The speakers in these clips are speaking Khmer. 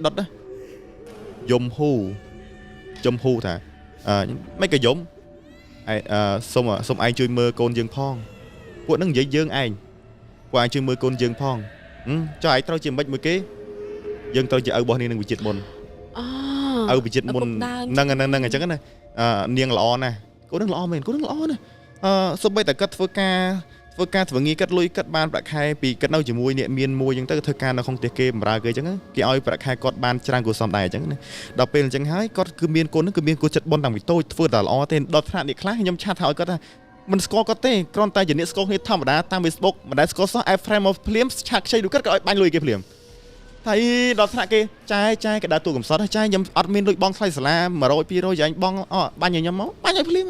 đốt đó dùm hù thà mấy cái giống xong ai chơi mơ côn dương phongពួកនឹងនិយាយយើងឯងពួកអាចជួយមើលកូនយើងផងចុះឯងត្រូវជាមិនមួយគេយើងត្រូវជាឪរបស់នាងនឹងវិចិត្រមុនឪវិចិត្រមុនហ្នឹងអញ្ចឹងណានាងល្អណាស់កូននឹងល្អមែនកូននឹងល្អណាស់សូម្បីតែគាត់ធ្វើការធ្វើងារគាត់លុយគាត់បានប្រាក់ខែពីគាត់នៅជាមួយអ្នកមានមួយអញ្ចឹងទៅធ្វើការនៅក្នុងផ្ទះគេបម្រើគេអញ្ចឹងគេឲ្យប្រាក់ខែគាត់បានច្រើនគួរសមដែរអញ្ចឹងណាដល់ពេលអញ្ចឹងហើយគាត់គឺមានកូននឹងគឺមានគួរចិត្តបុណ្យតាំងពីតូចធ្វើតែល្អទេដល់ថ្នាក់នេះខ្លះខ្ញុំឆាតឲ្យគាត់ថាមិនស្គាល់គាត់ទេគ្រាន់តែជាអ្នកស្គាល់គ្នាធម្មតាតាម Facebook មិនដែលស្គាល់សោះ add friend មកភ្លាមឆាតខ្ចីដូចគាត់ក៏ឲ្យបាញ់លុយគេភ្លាមថាដល់ថ្នាក់គេចាយក៏ដើរទូកំសត់ចាយខ្ញុំអត់មានលុយបងថ្លៃសាលា100 200យ៉ាងបងបាញ់ឲ្យខ្ញុំមកបាញ់ឲ្យភ្លាម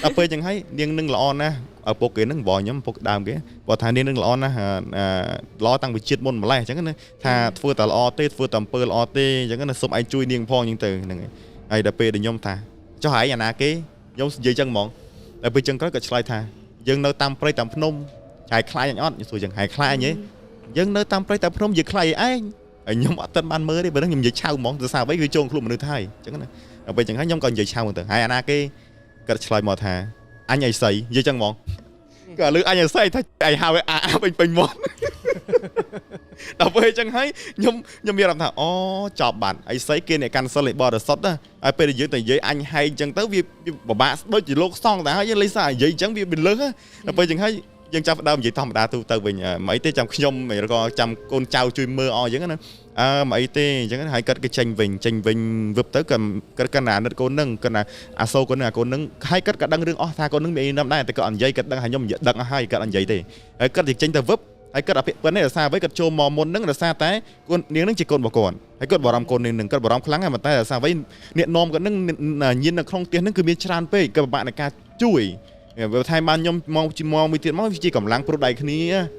ដល់ពេលអញ្ចឹងហើយនាងនឹងល្អណាស់ឪពុកគេនឹងបងខ្ញុំឪពុកដើមគេគាត់ថានាងនឹងល្អណាស់ល្អតាំងពីជាតិមុនម្លេះអញ្ចឹងណាថាធ្វើតែល្អទេធ្វើតែអំពើល្អទេអញ្ចឹងណាសូមឯងជួយនាងផងអញ្ចឹងទៅហ្នឹងហើយដល់ពេលដែលខ្ញុំថាចុះហើយអាណាគេខ្ញុំនិយាយអញ្ចឹងហ្មងតែពេលអញ្ចឹងក្រោយក៏ឆ្លើយថាយើងនៅតាមព្រៃតាមភ្នំឆាយខ្លាចអញអត់ខ្ញុំសួរអញ្ចឹងហើយខ្លាចអញហ៎យើងនៅតាមព្រៃតាមភ្នំយើងខ្លាចឯងហើយខ្ញុំអត់ទាន់បានមើលទេបើហ្នឹងខ្ញុំនិយាយឆៅហ្មងទៅសារអ្វីគឺជងខ្លួនមនុស្សថៃអញ្ចឹងណាដល់ពេលអញ្ចឹងហើយខ្ញុំក៏និយាយឆៅទៅហើយអាណាគេគាត់ឆ្លើយមកថាអញអីស្អីនិយាយអញ្ចឹងហ្មងក៏លើអញអីស្អីថាឯងហៅអាពេញមកដល់ពេលអញ្ចឹងហើយខ្ញុំមានអារម្មណ៍ថាអូចប់បាត់អីស្អីគេអ្នកកាន់សិលឯបរិសុទ្ធណាហើយពេលយើងតែនិយាយអញហែងអញ្ចឹងទៅវាពិបាកដូចជាលោកសង្ឃតែហើយយើងលេងសារនិយាយអញ្ចឹងវាលឹះដល់ពេលអញ្ចឹងហើយយើងចាប់ដើមនិយាយធម្មតាទៅវិញមិនអីទេចាំខ្ញុំក៏ចាំកូនចៅជួយមើលអស់អញ្ចឹងណាមិនអីទេអញ្ចឹងហើយគាត់គេចេញវិញវឹបទៅគាត់កាន់អាណិតកូននឹងគាត់ណាអាសូរកូននឹងអាកូននឹងហើយគាត់ក៏ដឹងរឿងអស់ថាកូននឹងមានអីណាស់ដែរតែគាត់អត់និយាយគាត់ដឹងថាខ្ញុំដឹងអស់ហើយគាត់អត់និយាយទេហើយគាត់ចេញទៅវឹបហើយគាត់អភិប៉ុននេះរសារអ្វីគាត់ចូលមកមុននឹងរសារតែកូននាងនឹងជាកូនរបស់គាត់ហើយគាត់បារម្ភកូននាងនឹងគាត់បារម្ភខ្លាំងហើយតែរសារអ្វីអ្នកនាំគាត់នឹងញៀននៅក្នុងផ្ទះនឹងគឺមានច្រើនពេកគាត់ពិបាកនៃការជួយវាថែមបានខ្ញុំមកមួយទៀតមកវាជាកម្លាំងប្រុសដៃគ្នា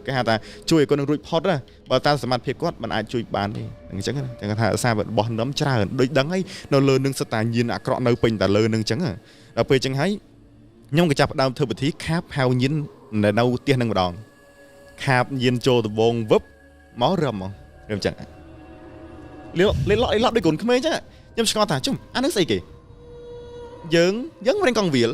គេហៅថាជួយឲ្យគាត់នឹងរួចផុតបើតាមសមត្ថភាពគាត់មិនអាចជួយបានទេអញ្ចឹងណាគេថាសាររបស់នឹមច្រើនដូចដឹងហើយនៅលើនឹងសតាញៀនអាក្រក់នៅពេញតែលើនឹងអញ្ចឹងដល់ពេលអញ្ចឹងហើយខ្ញុំក៏ចាប់ផ្ដើមធ្វើពិធីខាបហៅញៀននៅផ្ទះនឹងម្ដងខាបញៀនចូលដបងវឹបមករឹមហ្មងខ្ញុំអញ្ចឹងលេឡក់ដូចកូនក្មេងអញ្ចឹងខ្ញុំឆ្ងល់ថាជុំអានឹងស្អីគេយើងមិនកងវាល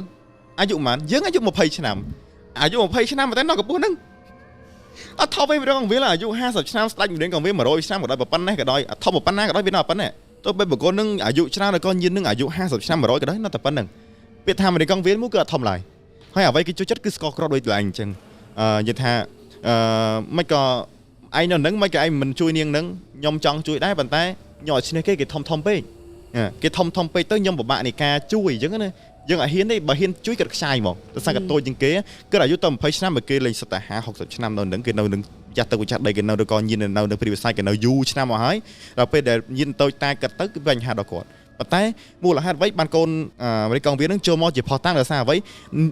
អាយុប៉ុន្មានយើងអាយុ20ឆ្នាំអាយុ20ឆ្នាំតែនៅកម្ពុជាហ្នឹងអត់ថប់ឯងរឿងកងវាលអាយុ50ឆ្នាំស្ដេចរឿងកងវាល100ឆ្នាំក៏ដោយប៉ុណ្ណេះក៏ដោយថប់ប៉ុណ្ណាក៏ដោយវានៅប៉ុណ្ណេះទោះបីបុគ្គលនឹងអាយុច្រើនក៏ញៀននឹងអាយុ50ឆ្នាំ100ក៏ដោយនៅតែប៉ុណ្្នឹងពាក្យថារឿងកងវាលមួយគឺអត់ធំឡើយហើយអ្វីគេចូលចិត្តគឺស្ករក្រដូចឡើងអញ្ចឹងនិយាយថាមិនក៏ឯងនៅនឹងមិនក៏ឯងមិនជួយនាងនឹងខ្ញុំចង់ជួយដែរប៉ុន្តែខ្ញុំអត់ឈ្នះគេធំពេកគេធំពេកទៅខ្ញុំពិបាកនៃការជួយអញ្ចឹងណាយើងអត់ហ៊ានទេបើហ៊ានជួយគាត់ខ្ចាយហ្មងទៅសាកតូចជាងគេគាត់អាយុតែ20ឆ្នាំបើគេលេងសិតតែ50 60ឆ្នាំនៅនឹងគេនៅនឹងចាស់ទៅចាស់ដីគេនៅក៏ញៀននៅនឹងព្រីវិស័យគេនៅយូរឆ្នាំមកហើយដល់ពេលដែលញៀនតូចតែគាត់ទៅគឺបញ្ហាដល់គាត់ប៉ុន្តែមូលហេតុអ្វីបានកូនអាមេរិកកងវានឹងចូលមកជាផុសតាំងដោយសារអ្វី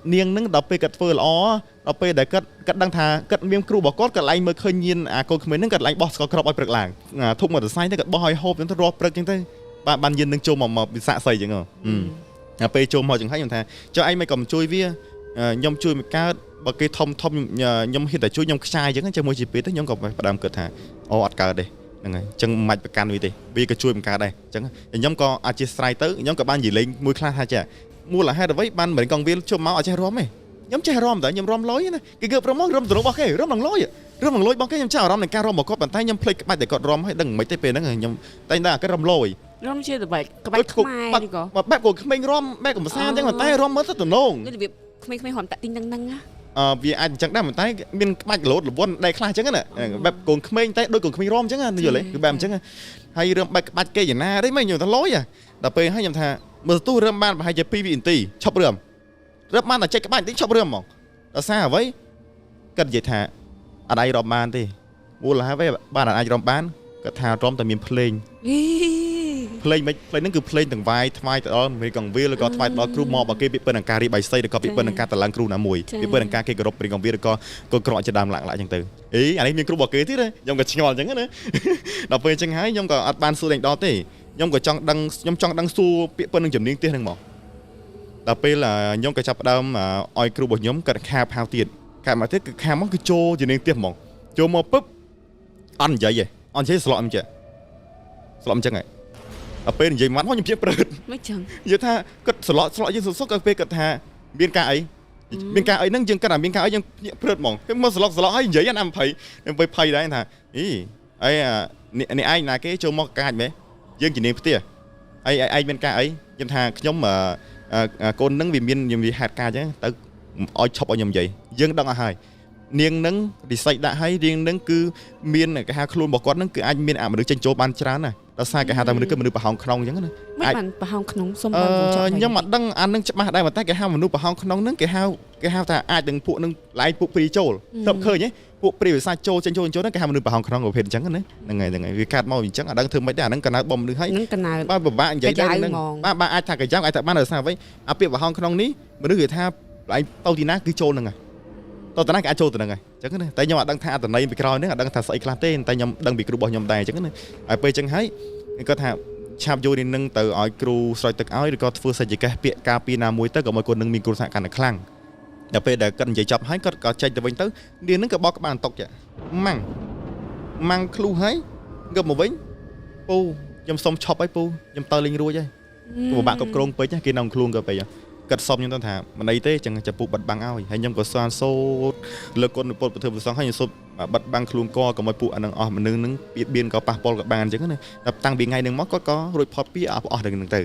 នាងនឹងដល់ពេលគាត់ធ្វើល្អដល់ពេលដែលគាត់ដឹងថាគាត់មានគ្រូរបស់គាត់គាត់ឡើងមើលឃើញញៀនអាកូនក្មេងនឹងគាត់ឡើងបោះស្ករគ្រាប់ឲ្យព្រឹកឡើងធុកម៉ូតូសៃទៅគាត់បោះឲ្យហូបចឹងទៅរាល់ព្រឹកចឹងទៅបានញៀននឹងចូលមកពិសាក់ស្អីចឹងពេលចូលមកចឹងហើយខ្ញុំថាចុះឯងមិនក៏ជួយវាខ្ញុំជួយមិនកើតបើគេធំខ្ញុំហ៊ានតែជួយខ្ញុំខ្ចាយចឹងចាំមួយជាពេលទៅខ្ញុំក៏ផ្ដើមគិតថាអូអត់កើតទេហ្នឹងហើយចឹងមិនបាច់ប្រកាន់វាទេវាក៏ជួយមិនកើតដែរចឹងខ្ញុំក៏អធិស្ឋានទៅខ្ញុំក៏បាននិយាយលេងមួយខ្លះថាចាមូលហេតុអ្វីបានមិនកងវាជុំមកអត់ចេះរំទេខ្ញុំចេះរំតែខ្ញុំរំលុយណាគេគឺរំរំទៅរបស់គេរំនឹងលុយរបស់គេខ្ញុំចេះអារម្មណ៍នឹងការរំរបស់គាត់ប៉ុន្តែខ្ញុំភ្លេចក្បាច់តែគាត់រំឲ្យដឹងមិនទេពេលហ្នឹងខ្ញុំតែតែគាត់រំលុយរំជាក្បាច់ខ្មែរនេះក៏បែបកូនក្មេងរំបែបកំសាន្តចឹងតែរំមើលទៅតំណងរបៀបក្មេងៗរំតាក់ទីងហ្នឹងណាវាអាចអញ្ចឹងដែរប៉ុន្តែមានក្បាច់លោតលវ័នដែរខ្លះអញ្ចឹងណាបែបកូនក្មេងតែដូចកូនក្មេងរំអញ្ចឹងណាយល់ទេគឺបែបអញ្ចឹងហើយរឿងបែបក្បាច់គេយ៉ាងណាទេមិនខ្ញុំទៅលុយដល់ពេលហើយខ្ញុំថាមើលទូរឹមបានប្រហែលជា2វិនាទីឈប់រឹមបានតែចេញក្បាច់តិចឈប់រឹមហ្មងដល់សារអ្វីគាត់និយាយថាអត់អាចរំបានទេមូលហេតុអ្វីបានអត់អាចរំបានគាត់ថារំតែមានភ្លេងហ្នឹងគឺភ្លេងទាំងវាយថ្វាយទៅដល់មេកងវាលឬក៏ថ្វាយដល់គ្រូមកបើគេពីពិនអង្ការរៀបបាយសីឬក៏ពីពិនអង្ការតឡើងគ្រូណាមួយពីពិនអង្ការគេគោរពមេកងវាលឬក៏ក្រក់ជាដើមឡាក់អញ្ចឹងទៅអានេះមានគ្រូរបស់គេទៀតខ្ញុំក៏ឆ្ងល់អញ្ចឹងណាដល់ពេលអញ្ចឹងហើយខ្ញុំក៏អត់បានសួរលេងដល់ទេខ្ញុំក៏ចង់ដឹងសួរពាក្យពិននឹងជំនាញទៀតហ្នឹងមកដល់ពេលខ្ញុំក៏ចាប់ផ្ដើមឲ្យគ្រូរបស់ខ្ញុំគាត់ខាបហៅទៀតមកទៀតគឺខាបមកគឺចូលជំនាញទៀតហ្មងចូលមកពឹបអត់និយាយទេអត់និយាយស្លក់អញ្ចឹង ស្លំអញ្ចឹងហ៎ដល់ពេលនិយាយមកខ្ញុំជាព្រឹត មិនចឹង និយាយថាគាត់ស្លក់យើងសុកគាត់ពេលគាត់ថាមានការអីមានការអីហ្នឹងយើងគាត់ថាមានការអីយើងភ្ញាក់ព្រឹតហ្មងពេលមកស្លក់ហើយនិយាយណា20ដែរថាអីអីនេះឯងណាគេចូលមកកាចមែនយើងជំនាញផ្ទះអីឯងមានការអីខ្ញុំថាខ្ញុំកូនហ្នឹងវាមានខ្ញុំវាហេតុការអញ្ចឹងទៅឲ្យឈប់ឲ្យខ្ញុំនិយាយយើងដឹងអស់ហើយនាងហ្នឹងរិស័យដាក់ឲ្យនាងហ្នឹងគឺមានគេហៅខ្លួនរបស់គាត់ហ្នឹងគឺអាចមានមនុស្សចេញចូលបានច្រើនណាស់ដល់សារគេហៅថាមនុស្សគឺមនុស្សប្រហោងក្នុងអញ្ចឹងណា មិនបានប្រហោងក្នុងសុំបានវងចោលខ្ញុំអត់ដឹងអានឹងច្បាស់ដែរប៉ុន្តែគេហៅមនុស្សប្រហោងក្នុងហ្នឹងគេហៅថាអាចនឹងពួកនឹងឡាយពួកព្រីចូលទៅឃើញហ៎ពួកព្រីវិសាចូលចេញចូលហ្នឹងគេហៅមនុស្សប្រហោងក្នុងប្រភេទអញ្ចឹងណាហ្នឹងហើយវាកាត់មកអញ្ចឹងអត់ដឹងធ្វើម៉េចដែរអាហ្នឹងកណ្ដាលបំមនុស្សហើយហ្នឹងកណ្ដាល បាទពិបាកនិយាយដែរហ្នឹងបាទអាចថាកញ្ចាំងអាចថាបានដោយសារអ្វីអាពាក្យប្រហោងក្នុងនេះមនុស្សគេថាឡាយទៅទីណាគឺចូលហ្នឹងហើយតើតាណាគេអាចចូលទៅហ្នឹងហើយអញ្ចឹងណាតែខ្ញុំអត់ដឹងថាអត្តន័យពីក្រោយហ្នឹងអត់ដឹងថាស្អីខ្លះទេតែខ្ញុំដឹងពីគ្រូរបស់ខ្ញុំដែរអញ្ចឹងណាហើយពេលអញ្ចឹងហើយគាត់ថាឆាប់យកនេះនឹងទៅឲ្យគ្រូស្រោចទឹកឲ្យឬក៏ធ្វើសេចក្ដីពាក្យការពីណាមួយទៅក៏មកគាត់នឹងមានគ្រូសហការខ្លាំងដល់ពេលដែលគាត់និយាយចប់ហើយគាត់ក៏ចេញទៅវិញទៅនាងនឹងក៏បោកក្បាលតុកចាម៉ាំងឃ្លូហើយងើបមកវិញពូខ្ញុំសុំឈប់ហើយពូខ្ញុំទៅលេងរួចហើយពិបាកគ្រប់គ្រងពេកគេនៅខ្លួនក៏ពេកគាត់សុំខ្ញុំទៅថាមិនអីទេចឹងចាំពូបិទបាំងឲ្យហើយខ្ញុំក៏ស្អាតសូត្រលើគុណពុទ្ធប្រធិបប្រសងហើយខ្ញុំសូត្របិទបាំងខ្លួនកក៏មកពួកអានឹងអស់មនុស្សនឹងបៀតបៀនក៏ប៉ះពាល់ក៏បានអញ្ចឹងណាតែតាំងពីថ្ងៃហ្នឹងមកគាត់ក៏រួចផុតពីអស់ហ្នឹងទ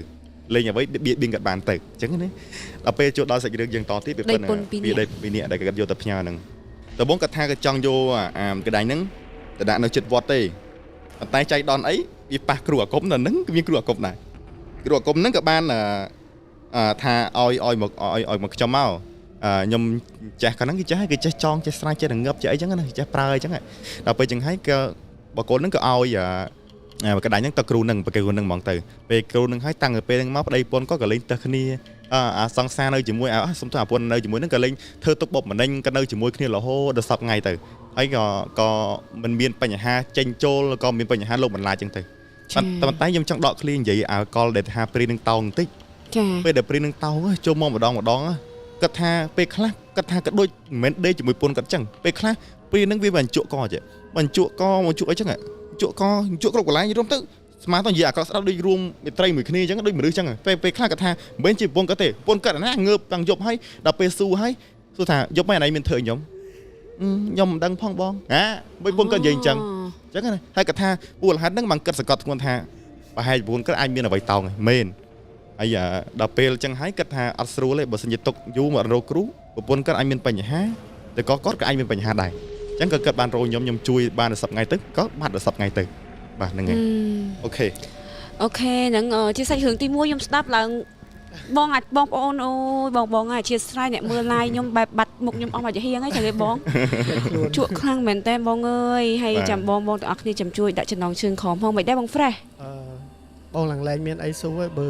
ៅលេងអ្វីបៀតបៀនក៏បានទៅអញ្ចឹងណាដល់ពេលចូលដល់សាច់រឿងយើងតទៀតវាប៉ុណ្ណាពីនេះដែលគាត់យកទៅផ្ញើហ្នឹងដំបូងគាត់ថាគាត់ចង់យកកណ្ដាញហ្នឹងទៅដាក់នៅចិត្តវត្តទេតែចៃដនអីវាប៉ះគ្រូអាគមនៅហ្នឹងគឺមានគ្រូអាគមដែរគ្រូអាគមហ្នឹងក៏បានថាឲ្យមកខ្ញុំមកខ្ញុំចេះគាត់ហ្នឹងគេចេះចងចេះស្រាយចេះងឹបចេះអីចឹងណាចេះប្រើអីចឹងដល់ពេលចឹងហើយក៏បកូនហ្នឹងក៏ឲ្យកណ្ដាញហ្នឹងទៅគ្រូហ្នឹងប្រកេគ្រូហ្នឹងហ្មងទៅពេលគ្រូហ្នឹងហើយតាំងពីពេលហ្នឹងមកប្តីប្រពន្ធក៏លេងទៅគ្នាអាសង្សារនៅជាមួយសុំទៅអាប្រពន្ធនៅជាមួយហ្នឹងក៏លេងធ្វើទុកបុកម្នេញក៏នៅជាមួយគ្នារហូតដល់សប្តាហ៍ថ្ងៃទៅហើយក៏មិនមានបញ្ហាចេញចូលក៏មានបញ្ហាលោកបន្លាចចឹងទៅតែខ្ញុំចង់ដកឃ្លៀងនិយាយអាល់កុលដែលថាព្រីនឹងតោងបន្តិចចាពេលដែលព្រីនឹងតោងចូលមកម្ដងគាត់ថាពេលខ្លះគាត់ថាក៏ដូចមិនមែនដេកជាមួយពន្ធគាត់ចឹងពេលខ្លះព្រីនឹងវាបញ្ជក់កចេះបញ្ជក់កមកជក់អីចឹងជក់គ្រប់កន្លែងរួមទៅស្មានទៅនិយាយអាក្រក់ស្ដាប់ដូចរួមមេត្រីមួយគ្នាចឹងដូចមនុស្សចឹងពេលខ្លះគាត់ថាមិនមែនជាពន្ធគាត់ទេពន្ធគាត់ណាងើបតាំងយប់ហើយដល់ពេលស៊ូហើយស៊ូថាយប់មិនអីមានធ្វើខ្ញុំមិនដឹងផងបងបីពន្ធគាត់និយាយអញ្ចឹងណាហើយគាត់ថាពួកលហិតហ្នឹងបានគិតសង្កត់ធ្ងន់ថាប្រហែលពន្ធគាត់អាចមានអ្វីតោងមែនហើយដល់ពេលអញ្ចឹងហើយគាត់ថាអត់ស្រួលទេបើសិនជាទុកយូរមករកគ្រូប្រពន្ធគាត់អាចមានបញ្ហាតែក៏គាត់ក៏អាចមានបញ្ហាដែរអញ្ចឹងក៏គាត់បានរកខ្ញុំជួយបាន10ថ្ងៃទៅក៏បាត់10ថ្ងៃទៅបាទហ្នឹងហើយអូខេហ្នឹងជាសាច់រឿងទី1ខ្ញុំស្ដាប់ឡើងបងអាចបងប្អូនអូយបងអធិស្ឋានអ្នកមើល live ខ្ញុំបែបបាត់មុខខ្ញុំអស់មកចាហៀងហើយចាំគេបងជក់ខ្លាំងមែនតើបងអើយហើយចាំបងទាំងអស់គ្នាចាំជួយដាក់ចំណងជើងក្រោមផងមិនដែរបង fresh បងឡើងលែងមានអីស៊ូហើយប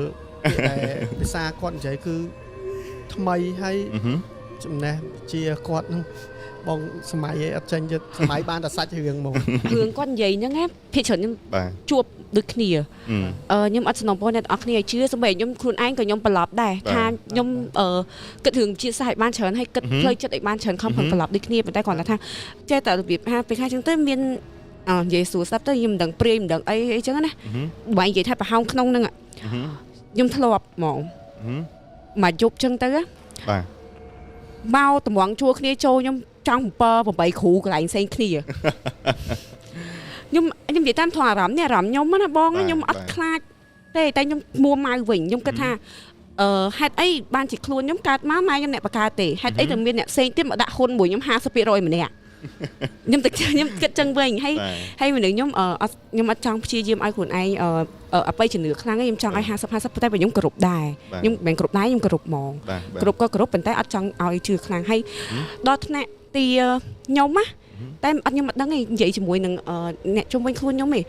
ើពាក្យដែលភាសាគាត់និយាយគឺថ្មីហើយចំណេះជាគាត់ហ្នឹងបងសម័យឯងអត់ចាញ់យកសម័យបានតែសាច់រឿងហ្មងរឿងគាត់និយាយហ្នឹងណាភាគច្រើនខ្ញុំជួបដូចគ្នាខ្ញុំអត់សំណងបងអ្នកទាំងអស់គ្នាឲ្យជឿសូម្បីខ្ញុំខ្លួនឯងក៏ខ្ញុំប្រឡប់ដែរថាខ្ញុំគិតរឿងជាសាច់បានច្រើនហើយគិតផ្លូវចិត្តឲ្យបានច្រើនខំប្រឡប់ដូចគ្នាប៉ុន្តែគាត់ថាចេះតែរបៀបថាពេលខ្លះចឹងទៅមាននិយាយសួរស្ដាប់ទៅខ្ញុំមិនដឹងព្រាយមិនដឹងអីចឹងណាបើនិយាយថាប្រហោងក្នុងហ្នឹងខ្ញុំធ្លាប់ហ្មងមកយប់ចឹងទៅបាទមកតម្រង់ជួរគ្នាចូលខ្ញុំចង់7 8គ្រូកន្លែងផ្សេងគ្នាខ្ញុំនិយាយតាមធម៌អារម្មណ៍នេះអារម្មណ៍ខ្ញុំណាបងខ្ញុំអត់ខ្លាចទេតែខ្ញុំមួម៉ៅវិញខ្ញុំគិតថាហេតុអីបានជាខ្លួនខ្ញុំកើតមកម៉ែខ្ញុំអ្នកបកកើតទេហេតុអីទៅមានអ្នកផ្សេងទៀតមកដាក់ហ៊ុនមួយខ្ញុំ 50% ម្នាក់ខ្ញុំគិតចឹងវិញហើយមនុស្សខ្ញុំអត់ចង់ព្យាយាមឲ្យខ្លួនឯងអបិយជំនឿខ្លាំងទេខ្ញុំចង់ឲ្យ50 តែបើខ្ញុំគោរពដែរខ្ញុំមិនគោរពដែរខ្ញុំគោរពហ្មងគោរពក៏គោរពប៉ុន្តែអត់ចង់ឲ្យជឿខ្លាំងហើយដល់ថ្នាក់ទីខ្ញុំណាតែខ្ញុំអត់ដឹងទេនិយាយជាមួយនឹងអ្នកជុំវិញខ្លួនខ្ញុំទ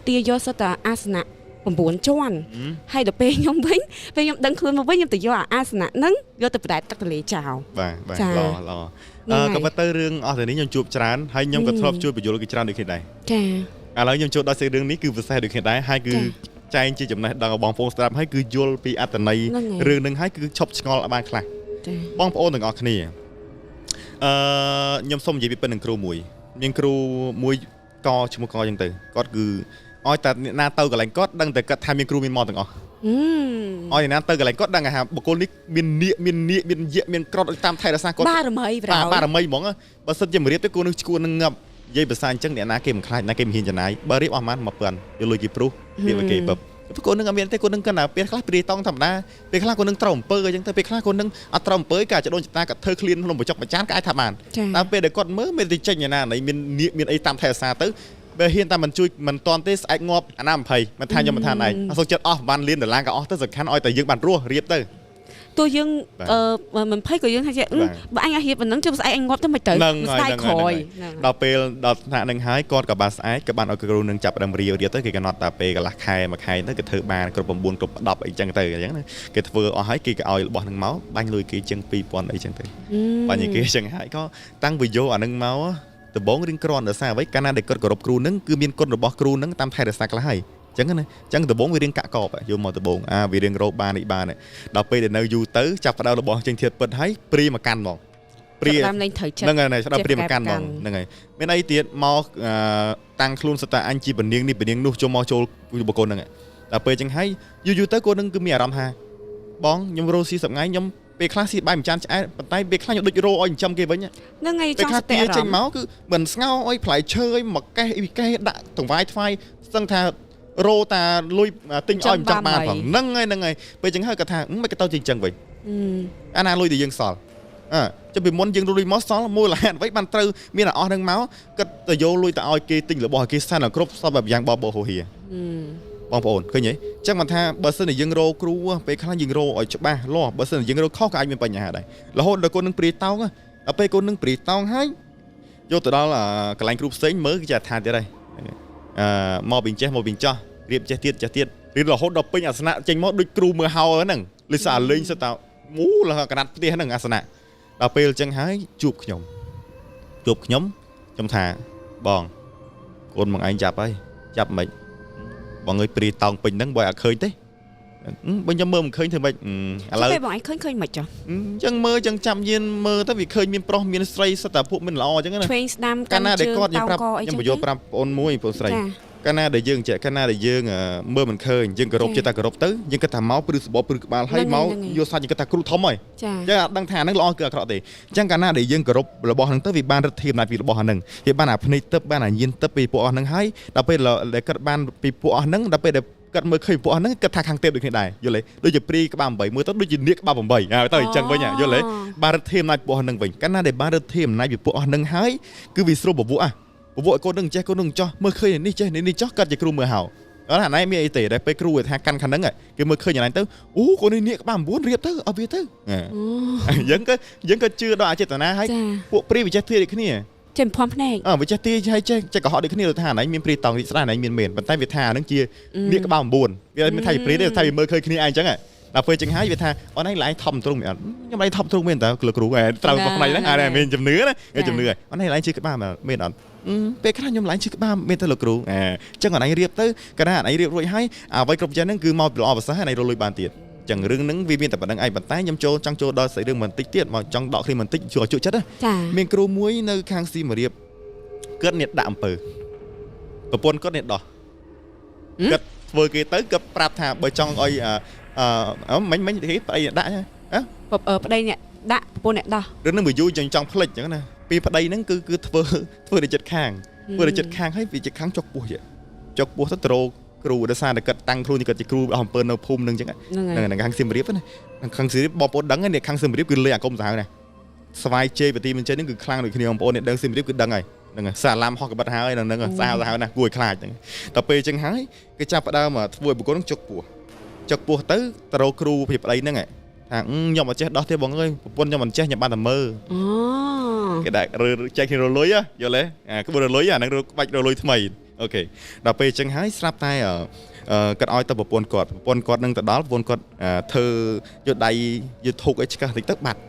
េទាយកសិតតែអាសនៈ9ជាន់ហើយដល់ពេលខ្ញុំវិញពេលខ្ញុំដឹងខ្លួនមកវិញខ្ញុំទៅយកអាសនៈហ្នឹងយកទៅប្រដែតទឹកទលេចោលបាទល្អក៏ប៉ុន្តែរឿងអស់ទៅនេះខ្ញុំជួបច្រើនហើយខ្ញុំក៏ធ្លាប់ជួយបញ្យល់គេច្រើនដូចគ្នាដែរចាឥឡូវខ្ញុំចូលដល់សេចរឿងនេះគឺពិសេសដូចគ្នាដែរហើយគឺចែងជាចំណេះដឹងបងប្អូនស្ដាប់ហើយគឺយល់ពីអត្ថន័យរឿងហ្នឹងហើយគឺឈប់ឆ្ងល់បានខ្លះបងប្អូនទាំងអស់គ្នាខ្ញុំសូមនិយាយពីប៉ុណ្្នឹងគ្រូមួយមានគ្រូមួយកឈ្មោះកអញ្ចឹងទៅគាត់គឺ អោយតែណាទៅកន្លែងគាត់ដឹងតែគាត់ថាមានគ្រូមានម៉ោទាំងអស់អោយណាទៅកន្លែងគាត់ដឹងថាបុគ្គលនេះមាននាគមានយៈមានក្រត់តាមថែរក្សាគាត់បារមីហ្មងបើសិនជាមរៀបទៅគួរនឹងឈួរនឹងងាប់និយាយភាសាអញ្ចឹងអ្នកណាគេមិនខ្លាចណាគេមិនហ៊ានចំណាយបើរៀបអស់ប៉ុន្មាន1000យកលុយគេព្រុសរៀបឲ្យគេបើគូនឹងអត់មានទេគូនឹងគាត់ណាពេលខ្លះព្រាយតង់ធម្មតាពេលខ្លះគូនឹងត្រូវអំពើអញ្ចឹងទៅពេលខ្លះគូនឹងអត់ត្រូវអំពើក៏អាចដូនចតាក៏ធ្វើឃ្លានក្នុងបញ្ចុកបញ្ចានក៏អាចថាបានតាមពេលដែលគាត់មើលមានតែចេញណានៃមានអីតាមថែរក្សាទៅបើហ៊ានតែមិនជួយមិនតន់ទេស្អែកងាប់អាណា20មិនថាខ្ញុំមិនថាឯងអត់សុខចិត្តអស់បានលានដុល្លារក៏អស់ទៅសំខាន់ឲ្យតែយើងបានរស់រៀបទៅទោះយើង20ក៏យើងថាបើអញឲ្យរៀបប៉ុណ្ណឹងជុំស្អែកអញងាប់ទៅមិនទៅស្ដាយក្រោយដល់ពេលដល់ថ្នាក់នឹងហើយគាត់ក៏បានស្អែកក៏បានឲ្យគ្រូនឹងចាប់ដើមរៀបទៅគេកំណត់តែពេលកន្លះខែមួយខែទៅគេធ្វើបានគ្រប់9គ្រប់10អីចឹងទៅអញ្ចឹងគេធ្វើអស់ហើយគេក៏ឲ្យរបស់នឹងមកបាញ់លុយគេជាង2000អីចឹងទៅបាញ់គេចឹងហើយក៏តាំងវីដេអូអានឹងមកដំបងរៀងក្រាន់ដោយសារអ្វីកាលណាដែលគាត់គោរពគ្រូនឹងគឺមានគុណរបស់គ្រូនឹងតាមថែរក្សាខ្លះហើយចឹងណាចឹងដំបងវារៀងកាក់កបយកមកដំបងវារៀងរោបាននេះបានដល់ពេលដែលនៅយូរទៅចាប់ផ្ដើមរបស់ចេញធៀបពិតហើយព្រីមកកាន់ហ្មងព្រីហ្នឹងហើយស្ដាប់ព្រីមកកាន់ហ្មងហ្នឹងហើយមានអីទៀតមកតាំងខ្លួនសតាអញជាពនាងនេះពនាងនោះចូលមកចូលបុគ្គលហ្នឹងដល់ពេលចឹងហើយយូរទៅគាត់នឹងគឺមានអារម្មណ៍ថាបងខ្ញុំរស់ស៊ី10ថ្ងៃខ្ញុំពេលខ្លះស៊ីបាយមួយចានឆ្អែតប៉ុន្តែពេលខ្លះខ្ញុំដូចរោឲ្យចិញ្ចឹមគេវិញហ្នឹងហើយចង់ស្ទែអារម្មណ៍ចេញមកគឺមិនស្ងោឲ្យផ្លែឈើឲ្យមកកេះវិកេះដាក់តង្វាយថ្វាយសឹងថារោតាលុយទិញឲ្យមិនចាំបានផងហ្នឹងហើយពេលចឹងហើយគាត់ថាមិនក៏ទៅចិញ្ចឹមវិញអាណាលុយដែលយើងសល់ចុះពីមុនយើងលុយមកសល់មូលហេតុអ្វីបានត្រូវមានអស់ហ្នឹងមកគាត់ទៅយកលុយទៅឲ្យគេទិញរបស់ឲ្យគេស្ថានគ្រប់សពបែបយ៉ាងបបោហូហៀបងប្អូនឃើញទេចឹងមិនថាបើសិនជាយើងរោគ្រូពេលខ្លះយើងរោឲ្យច្បាស់លាស់បើសិនជាយើងរោខុសក៏អាចមានបញ្ហាដែររហូតដល់កូននឹងព្រាយតោងដល់ពេលកូននឹងព្រាយតោងហើយយកទៅដល់កន្លែងគ្រូផ្សេងមើលគេចាត់ថាទៀតហើយមកវិញចេះមកវិញចោះរៀបចេះទៀតរៀបរហូតដល់ពេញអាសនៈចេញមកដូចគ្រូមើលហោហ្នឹងលិសាលេងសិតតមូលកណាត់ផ្ទះហ្នឹងអាសនៈដល់ពេលចឹងហើយជួបខ្ញុំខ្ញុំថាបងកូនមកឯងចាប់ហើយចាប់មិនបងអើយព្រីតោងពេញហ្នឹងបើអត់ឃើញទេបើខ្ញុំមើលមិនឃើញធ្វើម៉េចឥឡូវពេលបងឯងឃើញមិនចុះអញ្ចឹងមើលចឹងចាំយានមើលទៅវាឃើញមានប្រុសមានស្រីសិតតែពួកមិនល្អអញ្ចឹងណាឆ្វេងស្ដាំកាលណាដែលគាត់ខ្ញុំប្រាប់ខ្ញុំបញ្យល់ប្រាប់បងអូនមួយបងស្រីកាលណាដែលយើងមើលមិនឃើញយើងគោរពចិត្តតែគោរពទៅយើងគិតថាមកព្រឺសបព្រឺក្បាលហើយមកយកសាច់យើងគិតថាគ្រូធំហើយចឹងអត់ដឹងថាហ្នឹងល្អគឺអាក្រក់ទេអញ្ចឹងកាលណាដែលយើងគោរពរបស់ហ្នឹងទៅវាបានរដ្ឋាភិបាលពីរបស់ហ្នឹងវាបានអាភ្នែកទឹកបានអាញៀនទឹកពីពួកអស់ហ្នឹងហើយដល់ពេលដែលគាត់បានពីពួកអស់ហ្នឹងដល់ពេលដែលគាត់មើលឃើញពួកអស់ហ្នឹងគាត់ថាខាងទេពដូចគ្នាដែរយល់ទេដូចជាព្រីក្បាល8មើលទៅដូចជានាគក្បាល8ទៅអញ្ចឹងវិញយល់ទេបានរដ្ឋាភិបាលពួកអស់ហ្នឹងវិញកាលណាដែលបានរដ្ឋាភិបាលពីពួកអស់ហ្នឹងហើយគឺវាស្រួលបវក់ពពួកកូននឹងចេះកូននឹងចោះមើលឃើញនេះចេះនេះចោះគាត់ជាគ្រូមើលហៅអត់អាណៃមានអីទេតែពេលគ្រូថាកាន់ខាងហ្នឹងគេមើលឃើញអាណៃទៅអូកូននេះនាគក្បាល9រៀបទៅឲ្យវាទៅយើងក៏ជឿដល់អចេតនាហើយពួកព្រីវិចេះទាដូចគ្នាចេះភ័មភ្នែកវិចេះទាហើយចេះកុហកដូចគ្នាថាអាណៃមានព្រីតង់រីស្ដាអាណៃមានមែនប៉ុន្តែវាថាហ្នឹងជានាគក្បាល9វាមិនថាព្រីទេថាវាមើលឃើញគ្នាឯងអញ្ចឹងដល់ពេលចឹងហើយវាថាអូនឯងឡើងថប់ទ្រង់មែនអត់ខ្ញុំឡើងថប់ទ្រង់មែនតើគ្រូត្រូវរបស់ផ្នែកហ្នឹងអានេះមានជំនឿណាជំនឿអូនឯងឡើងជឿក្បាលមែនអត់ពេលខ្លះខ្ញុំឡើងជឿក្បាលមានទៅលោកគ្រូចឹងអូនឯងរៀបទៅកាលណាអូនឯងរៀបរួចហើយអ្វីគ្រប់យ៉ាងហ្នឹងគឺមកពីល្អប្រសើរហើយអូនឯងរលួយបានទៀតចឹងរឿងហ្នឹងវាមានតែប៉ុណ្្នឹងឯងប៉ុន្តែខ្ញុំចង់ចូលដល់ស្អីរឿងបន្តិចទៀតមកចង់ដកគ្នាបន្តិចជួយជក់ចិត្តមានគ្រូមួយនៅខាងស៊ីមរៀបគាត់អ្នកដាក់អំពើប្រពន្ធគាត់អ្នកដោះគាត់ធ្វើគេទៅគាត់ប្រាប់ថាបើចង់ឲ្យមិញគេប្តីដាក់ប្តីអ្នកដាក់ប្រពន្ធអ្នកដោះរឿងហ្នឹងវាយូរចង់ផ្លិចចឹងណាពីប្តីហ្នឹងគឺធ្វើទៅចិត្តខាងហើយវាចិត្តខាងចុកពោះទៅត្រោគ្រូដោយសារតែគាត់តាំងខ្លួនគាត់ជាគ្រូអស់អំពើនៅភូមិហ្នឹងចឹងហ្នឹងខាងសៀមរាបណាខាងសៀមរាបបងប្អូនដឹងហើយខាងសៀមរាបគឺលេអាកុំសាហាវណាស្វាយជេបទីមិនចេះហ្នឹងគឺខ្លាំងដូចគ្នាបងប្អូនអ្នកដឹងសៀមរាបគឺដឹងហើយហ្នឹងសាឡាមហោះកបិតហើយហ្នឹងសាហាវណាគួរឲ្យខ្លាចហ្នឹងដល់ពេលចឹងហើយគេចាប់ផ្ដើមធ្វើឲ្យបុគ្គលហ្នឹងចុកពោះទៅត្រោគ្រូពីប្តីហ្នឹងថាខ្ញុំអត់ចេះដោះទេបងអើយប្រពន្ធខ្ញុំមិនចេះខ្ញុំបានតែមើលគេដាក់ចែកគ្នារលុយយល់ទេក្បួនរលុយអាហ្នឹងក្បាច់រលុយថ្មីអូខេដល់ពេលចឹងហើយស្រាប់តែគាត់ឲ្យទៅប្រពន្ធគាត់នឹងទៅដល់ប្រពន្ធគាត់ធ្វើយកដៃយកធុកអីឆ្កាស់តិចទៅបាត់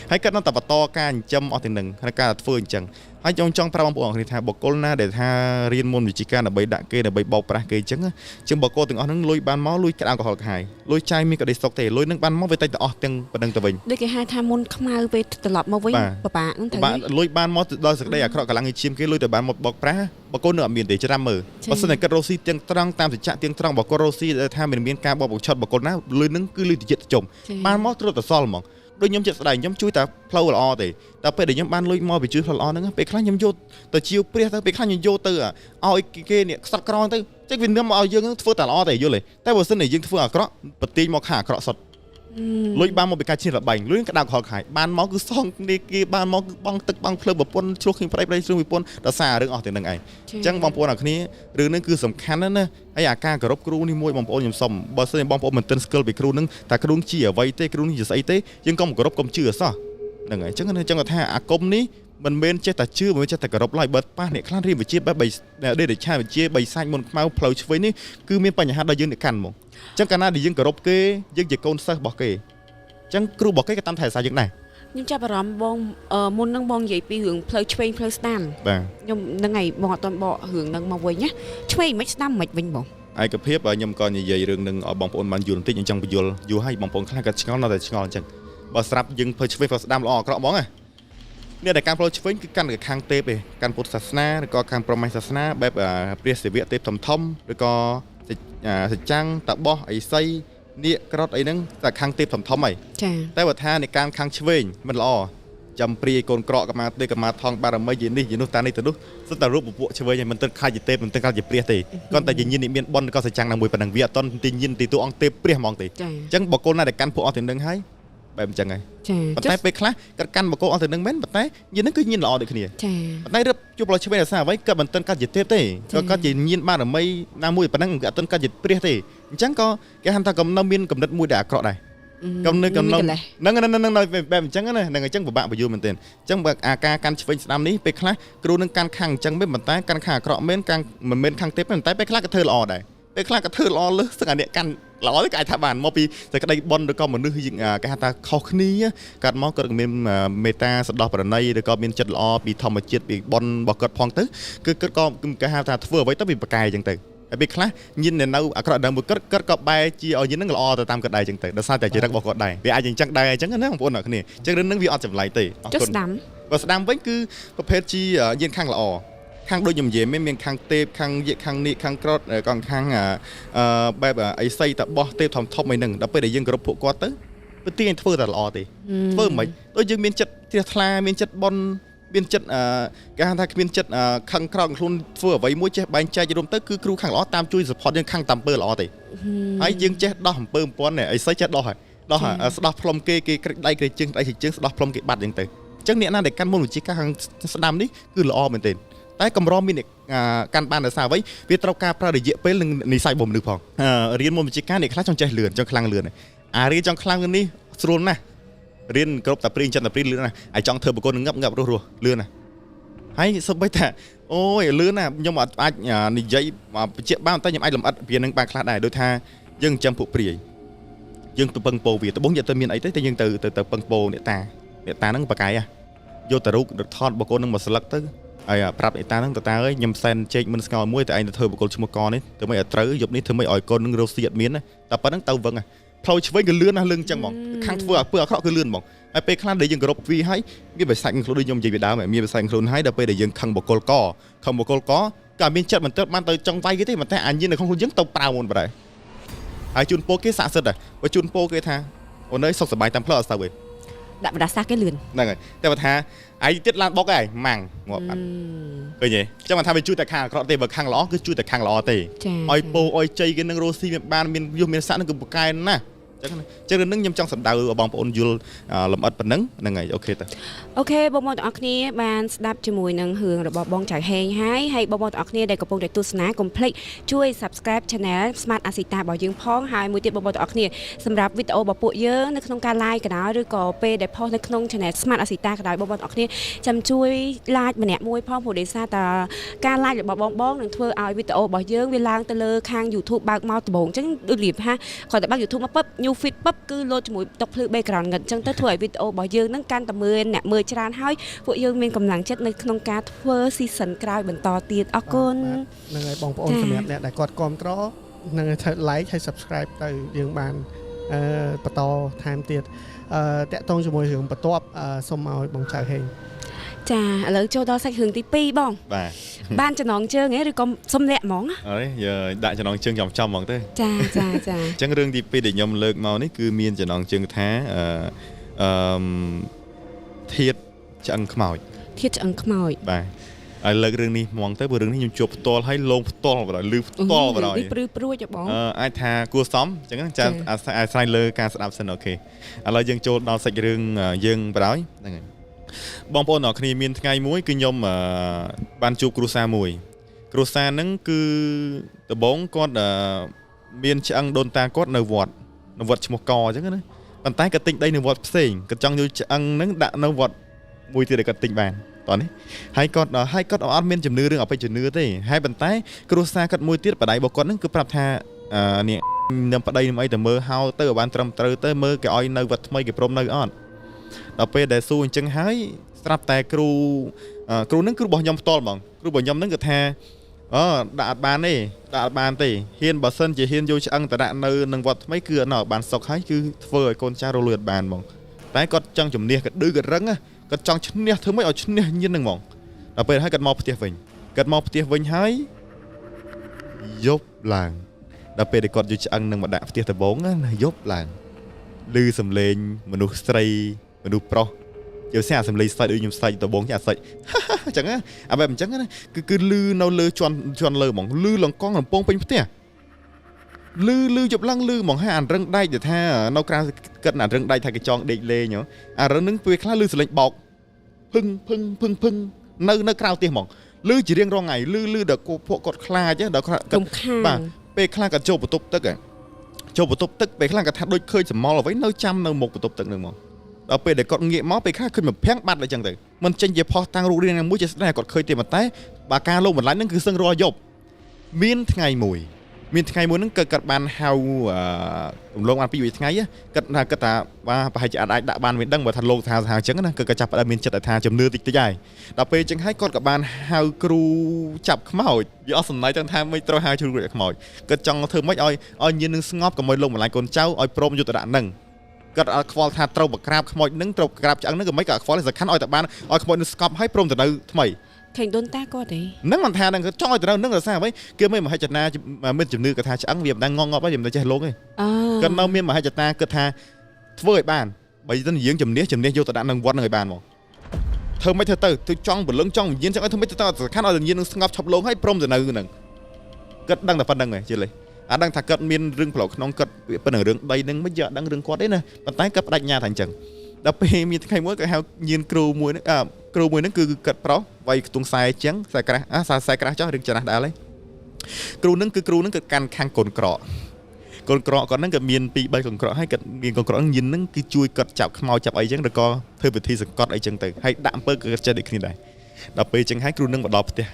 ហើយគាត់នៅតែបន្តការចិញ្ចឹមអស់ទាំងនឹងក្នុងការធ្វើអញ្ចឹងហើយចង់ប្រាប់បងប្អូនគ្នាថាបុគ្គលណាដែលថារៀនមុនវិជ្ជាការដើម្បីដាក់គេដើម្បីបោកប្រាស់គេអញ្ចឹងជាងបុគ្គលទាំងអស់ហ្នឹងលុយបានមកលុយក្តៅកំហល់កាហាយលុយចាយមានក្តីសុខទេលុយនឹងបានមកវាតែអស់ទាំងប៉ុណ្្នឹងទៅវិញដូចគេហៅថាមុនខ្មៅពេលត្រឡប់មកវិញបបាក់ហ្នឹងទៅលុយបានមកដល់សេចក្តីអាក្រក់កម្លាំងឈាមគេលុយតែបានមកបោកប្រាស់បុគ្គលនៅអត់មានទេច្រាំមើលបើសិនតែគិតរស់ស៊ីទាំងត្រង់តាមសច្ចៈទាំងត្រង់បុគ្គលរស់ស៊ីថាមានការបោកបង្ឆត់បុគ្គលណាលុយហ្នឹងគឺលុយតិចចុំបានមកទ្រព្យទៅសល់ហ្មងដូចខ្ញុំចិត្តស្ដាយខ្ញុំជួយតែផ្លូវល្អទេតែពេលដែលខ្ញុំបានលុយមកពីជួយផ្លូវល្អហ្នឹងពេលខ្លះខ្ញុំយកទៅជាវព្រះទៅពេលខ្លះខ្ញុំយកទៅឲ្យគេនេះខ្សត់ក្រទៅចឹងវានាំមកឲ្យយើងធ្វើតែល្អទេយល់ទេតែបើសិនតែយើងធ្វើអាក្រក់ប្រទាញមកខាអាក្រក់សុទ្ធលុយបានមកពីការឈ្នះរបែងលុយក្តៅខលខាយបានមកគឺសងគ្នាគេបានមកគឺបងទឹកបងភ្លើងប្រពន្ធឆ្លោះគ្នាប្រៃជ្រុងប្រពន្ធដល់សាររឿងអស់ទាំងហ្នឹងឯងអញ្ចឹងបងប្អូនអ្នកគ្នារឿងនេះគឺសំខាន់ណាស់ណាហើយអាការគោរពគ្រូនេះមួយបងប្អូនខ្ញុំសុំបើសិនជាបងប្អូនមិនទាន់ស្គាល់ពីគ្រូហ្នឹងតែគ្រូជាអ្វីទេគ្រូនេះជាស្អីទេយើងកុំគោរពកុំជឿសោះហ្នឹងហើយអញ្ចឹងថាអាគមនេះមិនមែនចេះតែជឿមិនមែនចេះតែគោរពឡើយបើប៉ះអ្នកខ្លះរៀនវិជ្ជាបែបដេរឆាវិជ្ជា3សាច់មុនខ្មៅផ្លូវឆ្វេងនេះគឺមានបញ្ហាដល់យើងអ្នកកាន់ហ្មងអញ្ចឹងកាលណាដែលយើងគោរពគេយើងជាកូនសិស្សរបស់គេអញ្ចឹងគ្រូរបស់គេក៏តាមថែរក្សាយើងដែរខ្ញុំចាប់អារម្មណ៍បងមុននឹងបងនិយាយពីរឿងផ្លូវឆ្វេងផ្លូវស្ដាំបាទខ្ញុំហ្នឹងហើយបងអត់ទាន់បករឿងហ្នឹងមកវិញណាឆ្វេងមិនស្ដាំមិនវិញបងឯកភាពខ្ញុំក៏និយាយរឿងនឹងឲ្យបងប្អូនបានយល់បន្តិចអញ្ចឹងបញ្យល់យូរហើយបងប្អូនខ្លះក៏ឆ្ងល់នៅតែឆ្ងល់អញ្ចឹងបើស្រាប់យើងផ្លូវឆ្វេងផ្លូវស្ដាំល្អអាក្រក់ហ្មងណាអ្នកដែលកាន់ផ្លូវឆ្វេងគឺកាន់តែខាងទេពឯងកាន់ពុទ្ធសាសនាឬក៏ខាងព្រហ្មញ្ញសាសនាបែបព្រះសិវៈទេពធំឬក៏សច្ចាំងតបោះអីសីនាគក្រត់អីហ្នឹងតែខាងទេពធំហើយចាតែបើថានៃការខាងឆ្វេងមិនល្អចាំព្រាយកូនក្រក់កម្មាទេកម្មាថងបារមីយនេះយនោះតានេះទៅនោះសិតតែរូបពពួកឆ្វេងហើយមិនទៅខ្លាចជាទេពមិនទៅខ្លាចជាព្រះទេគាត់តែជាញាណនិមានប៉ុនក៏សច្ចាំងណាមួយប៉ុណ្ណឹងវាអត់តន់ទីញាណទីតួអង្គទេពព្រះហ្មងទេអញ្ចឹងបកគលណាដែលកាន់ពួកអស់ទាំងនឹងហើយបែបអញ្ចឹងហើយប៉ុន្តែពេលខ្លះគាត់កាន់បកគលអស់ទាំងនឹងមែនប៉ុន្តែញាណនឹងគឺញាណល្អដូចគ្នាប៉ុន្តែរឹបជួបផ្លូវឆ្វេងដោយសារអ្វីគាត់មិនទាន់កាត់ជាទេពទេគាត់ជាញាណបារមីណាមួយប៉ុណ្ណឹងគាត់អត់ទាន់កាត់ជាព្រះទេអញ្ចឹងក៏គេហៅថាកំណត់មានកំណត់មួយដែលអាក្រក់ដែរកំណត់ហ្នឹងបែបអញ្ចឹងណាហ្នឹងអញ្ចឹងពិបាកបញ្យល់មែនទែនអញ្ចឹងបើអាការកាន់ឆ្វេងស្ដាំនេះពេលខ្លះគ្រូនឹងកាន់ខាងអញ្ចឹងមែនប៉ុន្តែកាន់ខាងអាក្រក់មែនកាន់មិនមែនខាងទេពទេប៉ុន្តែពេលខ្លះក៏ធ្វើល្អដែរពេលខ្លះក៏ធ្វើល្អលើសស្អាតអ្នកកាន់ល្អទៅក៏អាចថាបានមកពីតែក្តីបន់ឬក៏មនុស្សគេហៅថាខុសគ្នាកាត់មកគាត់ក៏មានមេត្តាសដោះប្រណីឬក៏មានចិត្តល្អពីធម្មជាតិពីបន់របស់គាត់ផងទៅគឺគាត់ក៏គេហៅថាធ្វើអ្វីទៅវាប្រកែអញ្ចឹងទៅហើយពេលខ្លះញៀននៅអាក្រក់ដើមមួយគាត់ក៏បែរជាឲ្យញៀននឹងល្អទៅតាមគាត់ដែរអញ្ចឹងទៅដោយសារតែចរិតរបស់គាត់ដែរវាអាចអញ្ចឹងដែរអញ្ចឹងណាបងប្អូនអ្នកគ្នាអញ្ចឹងរឿងនឹងវាអត់ចម្លែកទេអរគុណស្ដាំបើស្ដាំវិញគឺប្រភេទជាញៀនខាងល្អខាងដូចខ្ញុំនិយាយមានខាងទេពខាងយាកខាងនេះខាងក្រត់ក៏ខាងបែបអីសីតបោះទេពធំអីហ្នឹងដល់ពេលដែលយើងគោរពពួកគាត់ទៅពិតជាធ្វើតែល្អទេធ្វើមិនដូចយើងមានចិត្តជ្រះថ្លាមានចិត្តបន់មានចិត្តគេហៅថាគ្មានចិត្តខឹងក្រោកខ្លួនធ្វើអ្វីមួយចេះបែងចែករួមទៅគឺគ្រូខាងល្អតាមជួយ support យើងខាងតាមពើល្អទេហើយយើងចេះដោះអំពើអំពាន់អីសីចេះដោះហើយដោះស្ដោះផ្លុំគេក្រឹកដៃក្រឹកជើងដៃជើងស្ដោះផ្លុំគេបាត់អញ្ចឹងទៅអញ្ចឹងអ្នកណាដែលកាន់មុនវិជ្ជាការខាងស្ដាំនេះគឺល្អមែនទេតែកម្រមានកាន់បានដោយសារអ្វីវាត្រូវការប្រើរយៈពេលនឹងនិស័យរបស់មនុស្សផងរៀនមុនវិជ្ជាការអ្នកខ្លះចង់ចេះលឿនចង់ខ្លាំងលឿនរៀនចង់ខ្លាំងលឿននេះស្រួលណាស់រៀនគ្រប់តែព្រៀងចិត្តតែព្រៀងលឿនណាស់ហើយចង់ធ្វើបកគលងាប់រស់លឿនណាស់ហើយសូម្បីតែអូយលឿនណាស់ខ្ញុំអាចនិយាយបញ្ជាក់បានតែខ្ញុំអាចលំអិតវានឹងបានខ្លះដែរដូចថាយើងចាំពួកព្រាយយើងទៅពឹងពោវាត្បូងយកទៅមានអីទេតែយើងទៅពឹងពោអ្នកតាហ្នឹងបកាយយកទៅរូបថតបកគលនឹងមកស្លឹកទៅហើយប្រាប់អ្នកតាហ្នឹងតើតាអើយខ្ញុំសែនជែកមិនស្ងោមួយតែឯងទៅធ្វើបកគលឈ្មោះកនេះធ្វើមិនឲ្យត្រូវយប់នេះធ្វើមិនឲ្យកូននឹងរស់ស៊ីអត់មានតែប៉ុណ្្នឹងទៅវឹងផ្លូវឆ្វេងគឺលឿនណាស់លឿនចឹងហ្មងខាងធ្វើអាពើអាក្រក់គឺលឿនហ្មងហើយពេលខ្លះដែលយើងគោរពវាហើយមានបិសាច់ខ្លួនដូចខ្ញុំនិយាយពីដើមមានបិសាច់ខ្លួនហើយដល់ពេលដែលយើងខឹងបកគលក៏មានចិត្តមិនទៅបានទៅចង់វាយគេទេប៉ុន្តែអញនៅក្នុងខ្លួនយើងទៅប្រើមុនបាត់ហើយជូនពោគេស័ក្តិសិទ្ធតែបើជូនពោគេថាអូនអើយសុខសប្បាយតាមផ្លូវអត់ស្ទើរទេដាក់បណ្ដាសាគេលឿនហ្នឹងហើយតែបើថាឯងទៀតឡានបុកឯងម៉ាំងងាប់អត់ឃើញទេចឹងមិនថាវាជួយតែខាងអាក្រក់ទេបើខាងល្អគឺជួយតែខាងល្អទេឲ្យពោឲ្យជ័យគេនឹងរស់ស៊ីបានមានយុះមានស័ក្តិនឹងគឺបកែណាស់ចឹងនឹងខ្ញុំចង់សម្ដៅបងប្អូនយល់លម្អិតប៉ុណ្ណឹងហ្នឹងហើយអូខេតើអូខេបងប្អូនទាំងអស់គ្នាបានស្ដាប់ជាមួយនឹងរឿងរបស់បងចៅហេងហើយបងប្អូនទាំងអស់គ្នាដែលកំពុងតែទស្សនាកុំភ្លេចជួយ Subscribe Channel Smart Asita របស់យើងផងហើយមួយទៀតបងប្អូនទាំងអស់គ្នាសម្រាប់វីដេអូរបស់ពួកយើងនៅក្នុងការ live ក៏ដោយឬក៏ពេលដែល post នៅក្នុង Channel Smart Asita ក៏ដោយបងប្អូនទាំងអស់គ្នាចាំជួយ like ម្នាក់មួយផងព្រោះដោយសារតែការ like របស់បងនឹងធ្វើឲ្យវីដេអូរបស់យើងវាឡើងទៅលើខាង YouTube បើកមកដំបូងអញ្ចឹងដូចរៀបថាគាត់តែបើក YouTube មកពឹបញូ feed បបគឺលោតជាមួយតុកភ្លឺ background ហ្នឹងអញ្ចឹងទៅធ្វើឲ្យវីដេអូរបស់យើងហ្នឹងកាន់តែមើលអ្នកមើលច្រើនហើយពួកយើងមានកម្លាំងចិត្តនៅក្នុងការធ្វើ season ក្រោយបន្តទៀតអរគុណ ហ្នឹងហើយបងប្អូនសម្រាប់អ្នកដែលគាត់គាំទ្រនឹងឲ្យ like ហើយ subscribe ទៅយើងបានបន្តថែមទៀតតាក់ទងជាមួយរឿងបន្ទាប់សូមឲ្យបងចៅហេង ចាឥឡូវចូលដល់សាច់រឿងទី2បង បាទ បានចំណងជើងហ៎ឬក៏សំលាក់ហ្មង អរេដាក់ចំណងជើងចំហ្មងទៅ ចាចាចា អញ្ចឹងរឿងទី2ដែលខ្ញុំលើកមកនេះគឺមានចំណងជើងថាធាតឆ្អឹងខ្មោច ធាតឆ្អឹងខ្មោច បាទហើយលើករឿងនេះហ្មងទៅព្រោះរឿងនេះខ្ញុំជួបផ្ទាល់ហើយលងផ្ទាល់បណ្ដោយលឺផ្ទាល់បណ្ដោយ នេះព្រឺព្រួចបង អាចថាគួរសមអញ្ចឹងចាអាស្រ័យលើការស្ដាប់សិនអូខេឥឡូវយើងចូលដល់សាច់រឿងយើងបណ្ដោយហ្នឹងហើយបងប្អូនអ្នកគ្នាមានថ្ងៃមួយគឺខ្ញុំបានជួបគ្រួសារមួយគ្រួសារហ្នឹងគឺដំបូងគាត់មានឆ្អឹងដូនតាគាត់នៅវត្តឈ្មោះកអញ្ចឹងណាប៉ុន្តែគាត់ទិញដីនៅវត្តផ្សេងគាត់ចង់យកឆ្អឹងហ្នឹងដាក់នៅវត្តមួយទៀតដែលគាត់ទិញបានតោះនេះហើយគាត់អត់មានជំនឿរឿងអបិយជំនឿទេហើយប៉ុន្តែគ្រួសារគាត់មួយទៀតបដៃរបស់គាត់ហ្នឹងគឺប្រាប់ថានេះនឹងប្តីនឹងអីទៅមើលហៅទៅឲ្យបានត្រឹមត្រូវទៅមើលគេឲ្យនៅវត្តថ្មីគេព្រមនៅអត់ដល់ពេលដែលស៊ូអញ្ចឹងហើយស្រាប់តែគ្រូហ្នឹងគឺរបស់ខ្ញុំផ្ទាល់ហ្មងគ្រូរបស់ខ្ញុំហ្នឹងគាត់ថាដាក់អត់បានទេហ៊ានបើសិនជាហ៊ានយកឆ្អឹងទៅដាក់នៅនឹងវត្តថ្មីគឺអត់បានសុខហើយគឺធ្វើឲ្យកូនចាស់រលួយអត់បានហ្មងតែគាត់ចង់ជំនះគាត់ឌឺគាត់រឹងគាត់ចង់ឈ្នះធ្វើម៉េចឲ្យឈ្នះញៀនហ្នឹងហ្មងដល់ពេលហើយគាត់មកផ្ទះវិញហើយយប់ឡើងដល់ពេលដែលគាត់យកឆ្អឹងនឹងមកដាក់ផ្ទះដំបងណាយប់ឡើងឮសំឡេងមនុស្សស្រីមនុស្សប្រុសយល់ស្អាតសំឡេងស្ដាច់ដូចខ្ញុំស្ដាច់ដំបងចាស្ដាច់អញ្ចឹងអាបែបអញ្ចឹងណាគឺឮនៅលើជាន់លើហ្មងឮលង្កង់រំពងពេញផ្ទះឮយប់ឡើងឮហ្មងហើយអារឹងដែកទៅថានៅក្រៅគិតអារឹងដែកថាគេចង់ដេកលេងអារឹងនឹងពេលខ្លះឮសំឡេងបោកភឹងនៅក្រៅផ្ទះហ្មងឮជារៀងរាល់ថ្ងៃឮដល់ពួកគាត់ខ្លាចដល់គាត់បាទពេលខ្លះគាត់ចូលបន្ទប់ទឹកពេលខ្លះគាត់ថាដូចឃើញសមល់អ្វីនៅចាំនៅមុខបន្ទប់ទឹកហ្នឹងហ្មងដល់ពេលដែលគាត់ងាកមកពេលខ្លះឃើញមកភាំងបាត់អញ្ចឹងទៅមិនចេញជាផុសតាំងរូបរាងមួយជាស្ដែងគាត់ឃើញទេប៉ុន្តែបើការលោកបន្លាញហ្នឹងគឺសឹងរាល់យប់មានថ្ងៃមួយហ្នឹងគាត់បានហៅរំលងបាន2ថ្ងៃគាត់ថាបាទប្រហែលជាអាចដាក់បានមានដឹងបើថាលោកថាអញ្ចឹងណាគាត់ចាប់ផ្ដើមមានចិត្តថាជំនឿតិចហើយដល់ពេលអញ្ចឹងហើយគាត់ក៏បានហៅគ្រូចាប់ខ្មោចវាអស់សំណៃទាំងថាមិនត្រូវហៅគ្រូខ្មោចគាត់ចង់ធ្វើម៉េចឲ្យញៀននឹងស្ងប់កុំឲ្យលោកបន្លាញកូនចៅឲ្យព្រមយុទ្ធដាក់ហ្នឹងគាត់អត់ខ្វល់ថាត្រូវបក្រាបខ្មោចហ្នឹងត្រូវក្រាបឆ្អឹងហ្នឹងក៏មិនក៏ខ្វល់សំខាន់ឲ្យតែបានឲ្យខ្មោចនឹងស្កប់ឲ្យព្រមទៅនៅថ្មីឃើញដូនតាគាត់ទេហ្នឹងមិនថាហ្នឹងចង់ឲ្យទៅនឹងរសារអ្វីគឺមិនមហិច្ឆតាមានជំនឿគាត់ថាឆ្អឹងវាមិនដឹងងប់ហើយវាមិនចេះលោកទេគាត់នៅមានមហិច្ឆតាគាត់ថាធ្វើឲ្យបានបើមិនយើងជំនះយកទៅដាក់នឹងវត្តហ្នឹងឲ្យបានមកធ្វើមិនធ្វើទៅចង់បលឹងចង់វិញ្ញាណចឹងឲ្យធ្វើមិនទៅសំខាន់ឲ្យវិញ្ញាណនឹងស្ងប់ឈប់លោកហើយព្រមទៅនៅហ្នឹងគាត់ដឹងតែប៉ុណ្្នឹងហ៎ជិះលេអាដឹងថាគាត់មានរឿងផ្លូវក្នុងគាត់ប៉ុណ្្នឹងរឿងដីហ្នឹងមិនយកដឹងរឿងគាត់ទេណាប៉ុន្តែគាត់បដិញ្ញាថាអញ្ចឹងដល់ពេលមានថ្ងៃមួយគាត់ហៅញៀនគ្រូមួយហ្នឹងគឺគាត់ប្រុសវាយខ្ទង់ខ្សែអញ្ចឹងខ្សែក្រាស់ខ្សែក្រាស់ចោះរឿងច្រាស់ដែរហើយគ្រូហ្នឹងគាត់កាន់ខាងកូនក្រក់គាត់ហ្នឹងក៏មាន2 3កូនក្រក់ហើយគាត់មានកូនក្រក់ញៀនហ្នឹងគឺជួយគាត់ចាប់ខ្មោចចាប់អីចឹងឬក៏ធ្វើពិធីសង្កត់អីចឹងទៅហើយដាក់អំពើក៏គាត់ចេះដូចគ្នាដែរដល់ពេលចឹងហើយគ្រូនឹងមកដល់ផ្ទះ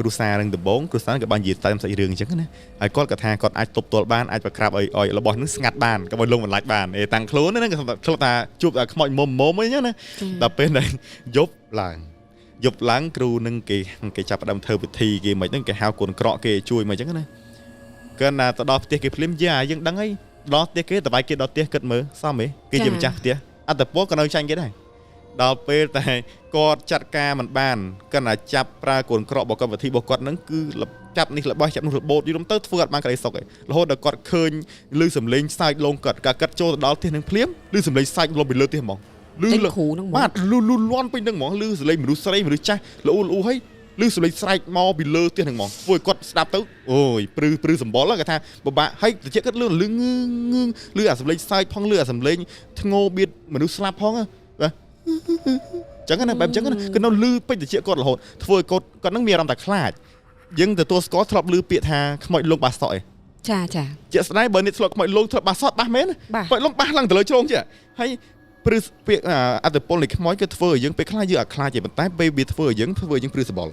គ្រូសានឹងដំបងគ្រូសាក៏បាននិយាយតាមសាច់រឿងអញ្ចឹងណាហើយគាត់ក៏ថាគាត់អាចទប់ទល់បានអាចប្រក្រាបឲ្យរបស់នឹងស្ងាត់បានក៏ឲ្យលងបន្លាច់បានតាំងខ្លួនហ្នឹងក៏ធ្លាប់ថាជួបតែខ្មោចមុំអីចឹងណាដល់ពេលដែលយប់ឡើងគ្រូនឹងគេចាប់ផ្ដើមធ្វើពិធីគេមិនហ្នឹងគេហៅកូនក្រក់គេជួយមកអញ្ចឹងណាគាត់ណាទៅដល់ផ្ទះគេភ្លាមយើងដឹងហើយដល់ផ្ទះគេតបៃគេដល់ផ្ទះគិតមើលសមហ៎គេជាម្ចាស់ផ្ទះអត្តពលក៏នៅចាញ់គេដែរដល់ពេលតែគាត់ចាត់ការមិនបានគាត់ណាចាប់ប្រើកូនក្រក់របស់គាត់វិធីរបស់គាត់ហ្នឹងគឺចាប់នេះរបស់ចាប់នោះរបូតយំទៅធ្វើអត់បានក្តីសុខឯងរហូតដល់គាត់ឃើញឮសំឡេងសើចលងគាត់ចូលទៅដល់ផ្ទះនឹងភ្លាមឮសំឡេងសើចលងពីលើផ្ទះហ្មងឮបាទលូលាន់ពេញហ្នឹងហ្មងឮសំឡេងមនុស្សស្រីមនុស្សចាស់លូហើយឮសំឡេងស្រែកមកពីលើផ្ទះហ្នឹងហ្មងធ្វើឲ្យគាត់ស្ដាប់ទៅអូយព្រឺសម្បល់គាត់ថាបបាក់ហើយតិចគាត់លឺឮអាសំឡេងសើចផងឮអាសំឡេងធ្ងោបៀតមនុស្សស្លាប់ផងបាទចឹងណាបែបចឹងណាគឺនៅលឺពេញតិចគាត់រហូតធ្វើឲ្យគាត់នឹងមានអារម្មណ៍តែខ្លាចយើងទទួលស្គាល់ធ្លាប់លឺពាក្យថាខ្មោចលងបាសសក់ឯងចាជាក់ស្ដែងបើនេះធ្លាប់ខ្មោចលងធ្លាប់បាសសក់បាសមែនខ្មោចលងបាសឡើងទៅលើជ្រងជាហើយព្រឺពាក្យអត្តពលនៃខ្មោចគឺធ្វើឲ្យយើងពេលខ្លះយើងអាខ្លាចទេប៉ុន្តែពេលវាធ្វើឲ្យយើងព្រឺសបល់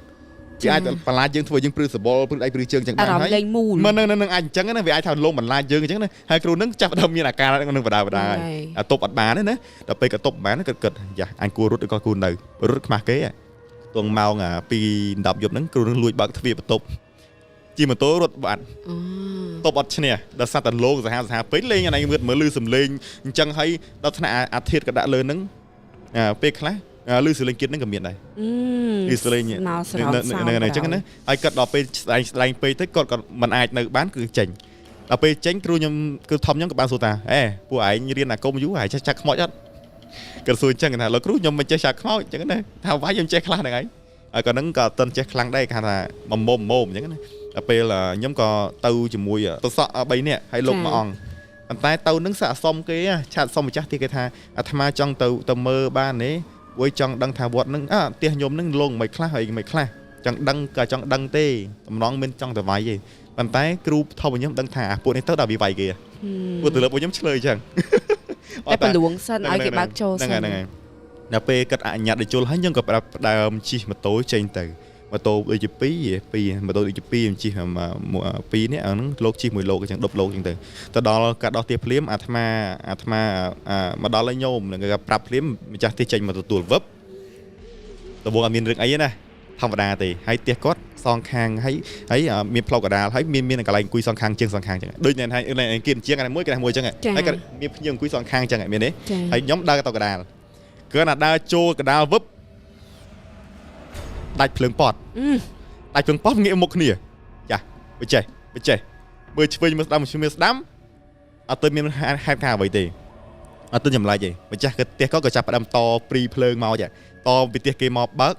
វាអាចបន្លាចយើងធ្វើយើងព្រឺសបល់ព្រឺដៃព្រឺជើងចឹងបានហើយមិននឹងអាចអញ្ចឹងណាវាអាចថាលងបន្លាចយើងអញ្ចឹងណាហើយគ្រូនឹងចាប់ដើមមានអាការនឹងបដាបដាអាតុបអត់បានទេណាដល់ពេលក៏តុបបានគិតយ៉ាអញគួររត់ឬក៏គួរនៅរត់ខ្មាស់គេទងម៉ោង2:10 យប់ហ្នឹងគ្រូនឹងលួចបើកទ្វារបន្ទប់ជិះម៉ូតូរត់បាត់តុបអត់ឈ្នះដល់សត្វតែលោងសាហាវពេកលេងអានេះមើលលឺសំលេងអញ្ចឹងហើយដល់ថ្នាក់អាធាតក៏ដាក់លើហ្នឹងពេលខ្លះលឺសលេងគៀតហ្នឹងក៏មានដែរលឺសលេងហ្នឹងអញ្ចឹងណាហើយគាត់ដល់ពេលស្ដែងពេកទៅគាត់ក៏មិនអាចនៅបានគឺចេញដល់ពេលចេញគ្រូខ្ញុំគឺធំខ្ញុំក៏បានសួរថាពួកឯងរៀនអាគមយូរហើយចេះចាក់ខ្មោចអត់គាត់សួរអញ្ចឹងថាលោកគ្រូខ្ញុំមិនចេះចាក់ខ្មោចអញ្ចឹងណាថាវាយខ្ញុំចេះខ្លះហ្នឹងហើយហើយក៏ហ្នឹងក៏អត់ទាន់ចេះខ្លាំងដែរគេថាមុំអញ្ចឹងណាដល់ពេលខ្ញុំក៏ទៅជាមួយទៅសក់3នាក់ហើយលោកមួយអង្គប៉ុន្តែទៅនឹងសាកសមគេឆាតសមម្ចាស់ទីគេថាអាត្មាចង់ទៅមើលបានទេវយចង់ដឹងថាវត្តនឹងផ្ទះខ្ញុំនឹងលងមិនខ្លះហើយមិនខ្លះចង់ដឹងក៏ចង់ដឹងទេតំណងមិនចង់ទៅវាយទេប៉ុន្តែគ្រូធំខ្ញុំដឹងថាពួកនេះទៅដល់វាយគេពួកទៅលើពួកខ្ញុំឆ្លើយអញ្ចឹងតែប្រលួងសិនឲ្យគេបើកចូលសិនហ្នឹងហើយដល់ពេលគាត់អនុញ្ញាតឲ្យចូលហើយខ្ញុំក៏ផ្ដើមជិះម៉ូតូចេញទៅម៉ូតូដូចជា2ម៉ូតូដូចជា2ខ្ញុំជិះ2នេះហ្នឹងលោកជិះមួយលោកអញ្ចឹង10លោកអញ្ចឹងទៅដល់កាត់ដោះទៀភ្លាមអាត្មាមកដល់ឲ្យញោមនឹងគេប្រាប់ភ្លាមម្ចាស់ទៀចេញមកទទួលវឹបដំបូងអត់មានរឿងអីទេណាធម្មតាទេហើយទៀគាត់សងខាងហើយមានផ្លូវកដាលហើយមានកន្លែងអង្គុយសងខាងជាងសងខាងអញ្ចឹងដូចអ្នកហើយគៀនជាងមួយអញ្ចឹងហើយក៏មានភ្ញៀវអង្គុយសងខាងអញ្ចឹងមានទេហើយខ្ញុំដើរទៅកដាលគឺណាដើរចូលកដាលវឹបដាច់ភ្លើងប៉តងាកមុខគ្នាចាបិចេះមើលឆ្វេងមើលស្ដាំអត់ទៅមានហេតុការអ្វីទេអត់ទៅចម្លែកទេម្ចាស់គាត់ផ្ទះក៏ចាប់ផ្ដើមតព្រីភ្លើងមកចាតពីផ្ទះគេមកបើក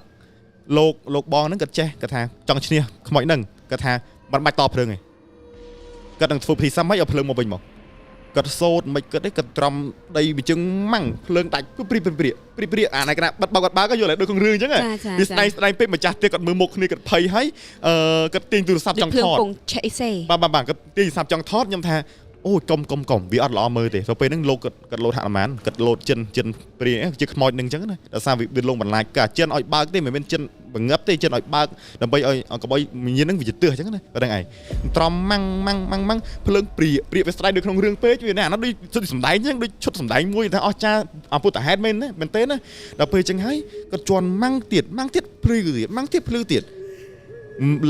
លោកបងហ្នឹងគាត់ចេះគាត់ថាចង់ឈ្នះខ្មោចហ្នឹងគាត់ថាមិនបាច់តភ្លើងទេគាត់នឹងធ្វើព្រីសាំមិនឲ្យភ្លើងមកវិញមកគាត់សោតមិនគាត់ទេគាត់ត្រំដីវាជឹងម៉ាំងភ្លើងដាច់ព្រីអាណៃកណាបិទបើកយល់ដូចក្នុងរឿងអញ្ចឹងវាស្ដែងពេកម្ចាស់ទៀតគាត់មើលមុខគ្នាគាត់ភ័យហើយគាត់ទាញទូរស័ព្ទចង់ថតបាទគាត់ទាញទូរស័ព្ទចង់ថតខ្ញុំថាអូយកុំវាអត់ល្អមើលទេទៅពេលហ្នឹងលោកគាត់លោតហាក់អាម៉ានគាត់លោតចិនព្រាជាខ្មោចនឹងអញ្ចឹងណាដោយសារវាលងបន្លាចកាចិនឲ្យបើកទេមិនមែនចិនបង្ងឹបទេចិនឲ្យបើកដើម្បីឲ្យកុំឲ្យញៀនហ្នឹងវាជទើអញ្ចឹងណាប៉ុណ្្នឹងឯងត្រំម៉ាំងភ្លើងព្រាវាស្ដាយដូចក្នុងរឿងពេកវាណាអានោះដូចសំដែងអញ្ចឹងដូចឈុតសំដែងមួយថាអស្ចារ្យអពុទ្ធហេតុមែនទេណាដល់ពេលអញ្ចឹងហើយគាត់ជន់ម៉ាំងទៀតភ្លឺទៀត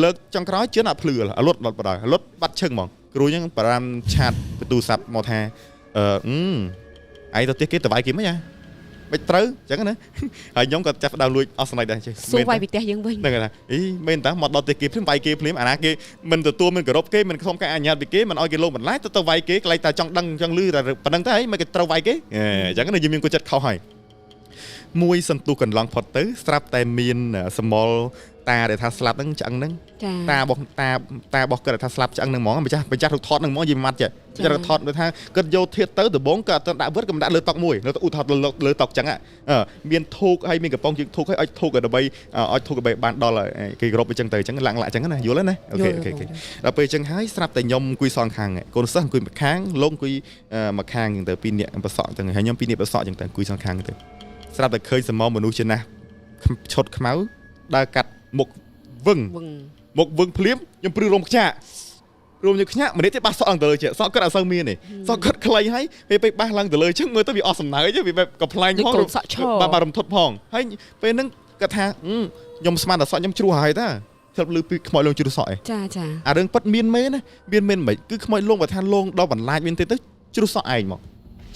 លើកចុងក្រោយជឿនអត់ភ្លឺអលត់បដលត់បាត់ឈឹងហ្មងគ្រូអញ្ចឹងបារាមឆាតបន្ទូរស័ព្ទមកថាឯងទៅផ្ទះគេទៅវាយគេមិនហ៎មិនត្រូវអញ្ចឹងណាហើយខ្ញុំក៏ចាប់ដើមលួចអស់ស្នេហ៍ដែរចេះសួរវាយពីផ្ទះយើងវិញហ្នឹងណាមែនតើមកដល់ផ្ទះគេភ្លាមវាយគេភ្លាមអាណាគេមិនទទួលមិនគោរពគេមិនខំការអនុញ្ញាតពីគេមិនឲ្យគេលងបន្លាចទៅវាយគេកន្លែងតែចង់ដឹងចង់លឺតែប៉ុណ្្នឹងទៅហើយមិនគេត្រូវវាយគេអញ្ចឹងណាយើងមានគួរចិត្តខុសហើយមួយសន្ទុះកន្លងផុតទៅស្រាប់តែមានសមលតាដែលថាស្លាប់ហ្នឹងឆ្អឹងហ្នឹងតារបស់គាត់ថាស្លាប់ឆ្អឹងហ្នឹងហ្មងម្ចាស់រូបថតហ្នឹងហ្មងយីម៉ាត់ចេះម្ចាស់រូបថតដូចថាគាត់យកធាតុទៅដំបងគាត់អត់ដាក់វឹកគាត់ដាក់លើតុមួយលើឧទាហរណ៍លើតុចឹងមានធូកហើយមានកំប៉ុងជើងធូកហើយឲ្យធូកដើម្បីឲ្យធូកដើម្បីបានដល់គេគ្រប់អញ្ចឹងទៅអញ្ចឹងឡាក់អញ្ចឹងណាយល់ហើយណាអូខេដល់ពេលអញ្ចឹងហើយស្រាប់តែខ្ញុំអង្គុយសងខាងកូនសិស្សអង្គុយម្ខាងលោកអង្គុយម្ខាងអញ្ចឹងទៅពីរនាក់ប្រសក់អញ្ចឹងហើយខ្ញុំពីរនាក់ប្រសក់អញ្ចឹងទៅអង្គុយសងខាងទៅស្រាប់តែឃើញសមមមនុស្សជាណាស់ឈុតខ្មៅដើរកាត់មុខវឹងភ្លាមខ្ញុំព្រឺរោមខ្ញាក់ម្នាក់ទៀតបាសសក់ឡើងទៅលើចេះសក់គាត់អត់សូវមានទេសក់គាត់ខ្លីហើយពេលបាសឡើងទៅលើអញ្ចឹងមើលទៅវាអស់សំណើចវាបែបកំ pl ែងផងបាទរំថត់ផងហើយពេលហ្នឹងគាត់ថាខ្ញុំស្មានតែសក់ខ្ញុំជ្រោះហើយតាធ្លាប់ឮពីខ្មោចលងជ្រោះសក់ឯងចាអារឿងប៉ិតមានមែនណាមានមិនគឺខ្មោចលងបើថាលងដល់បន្លាចមានទេទៅជ្រោះសក់ឯងមក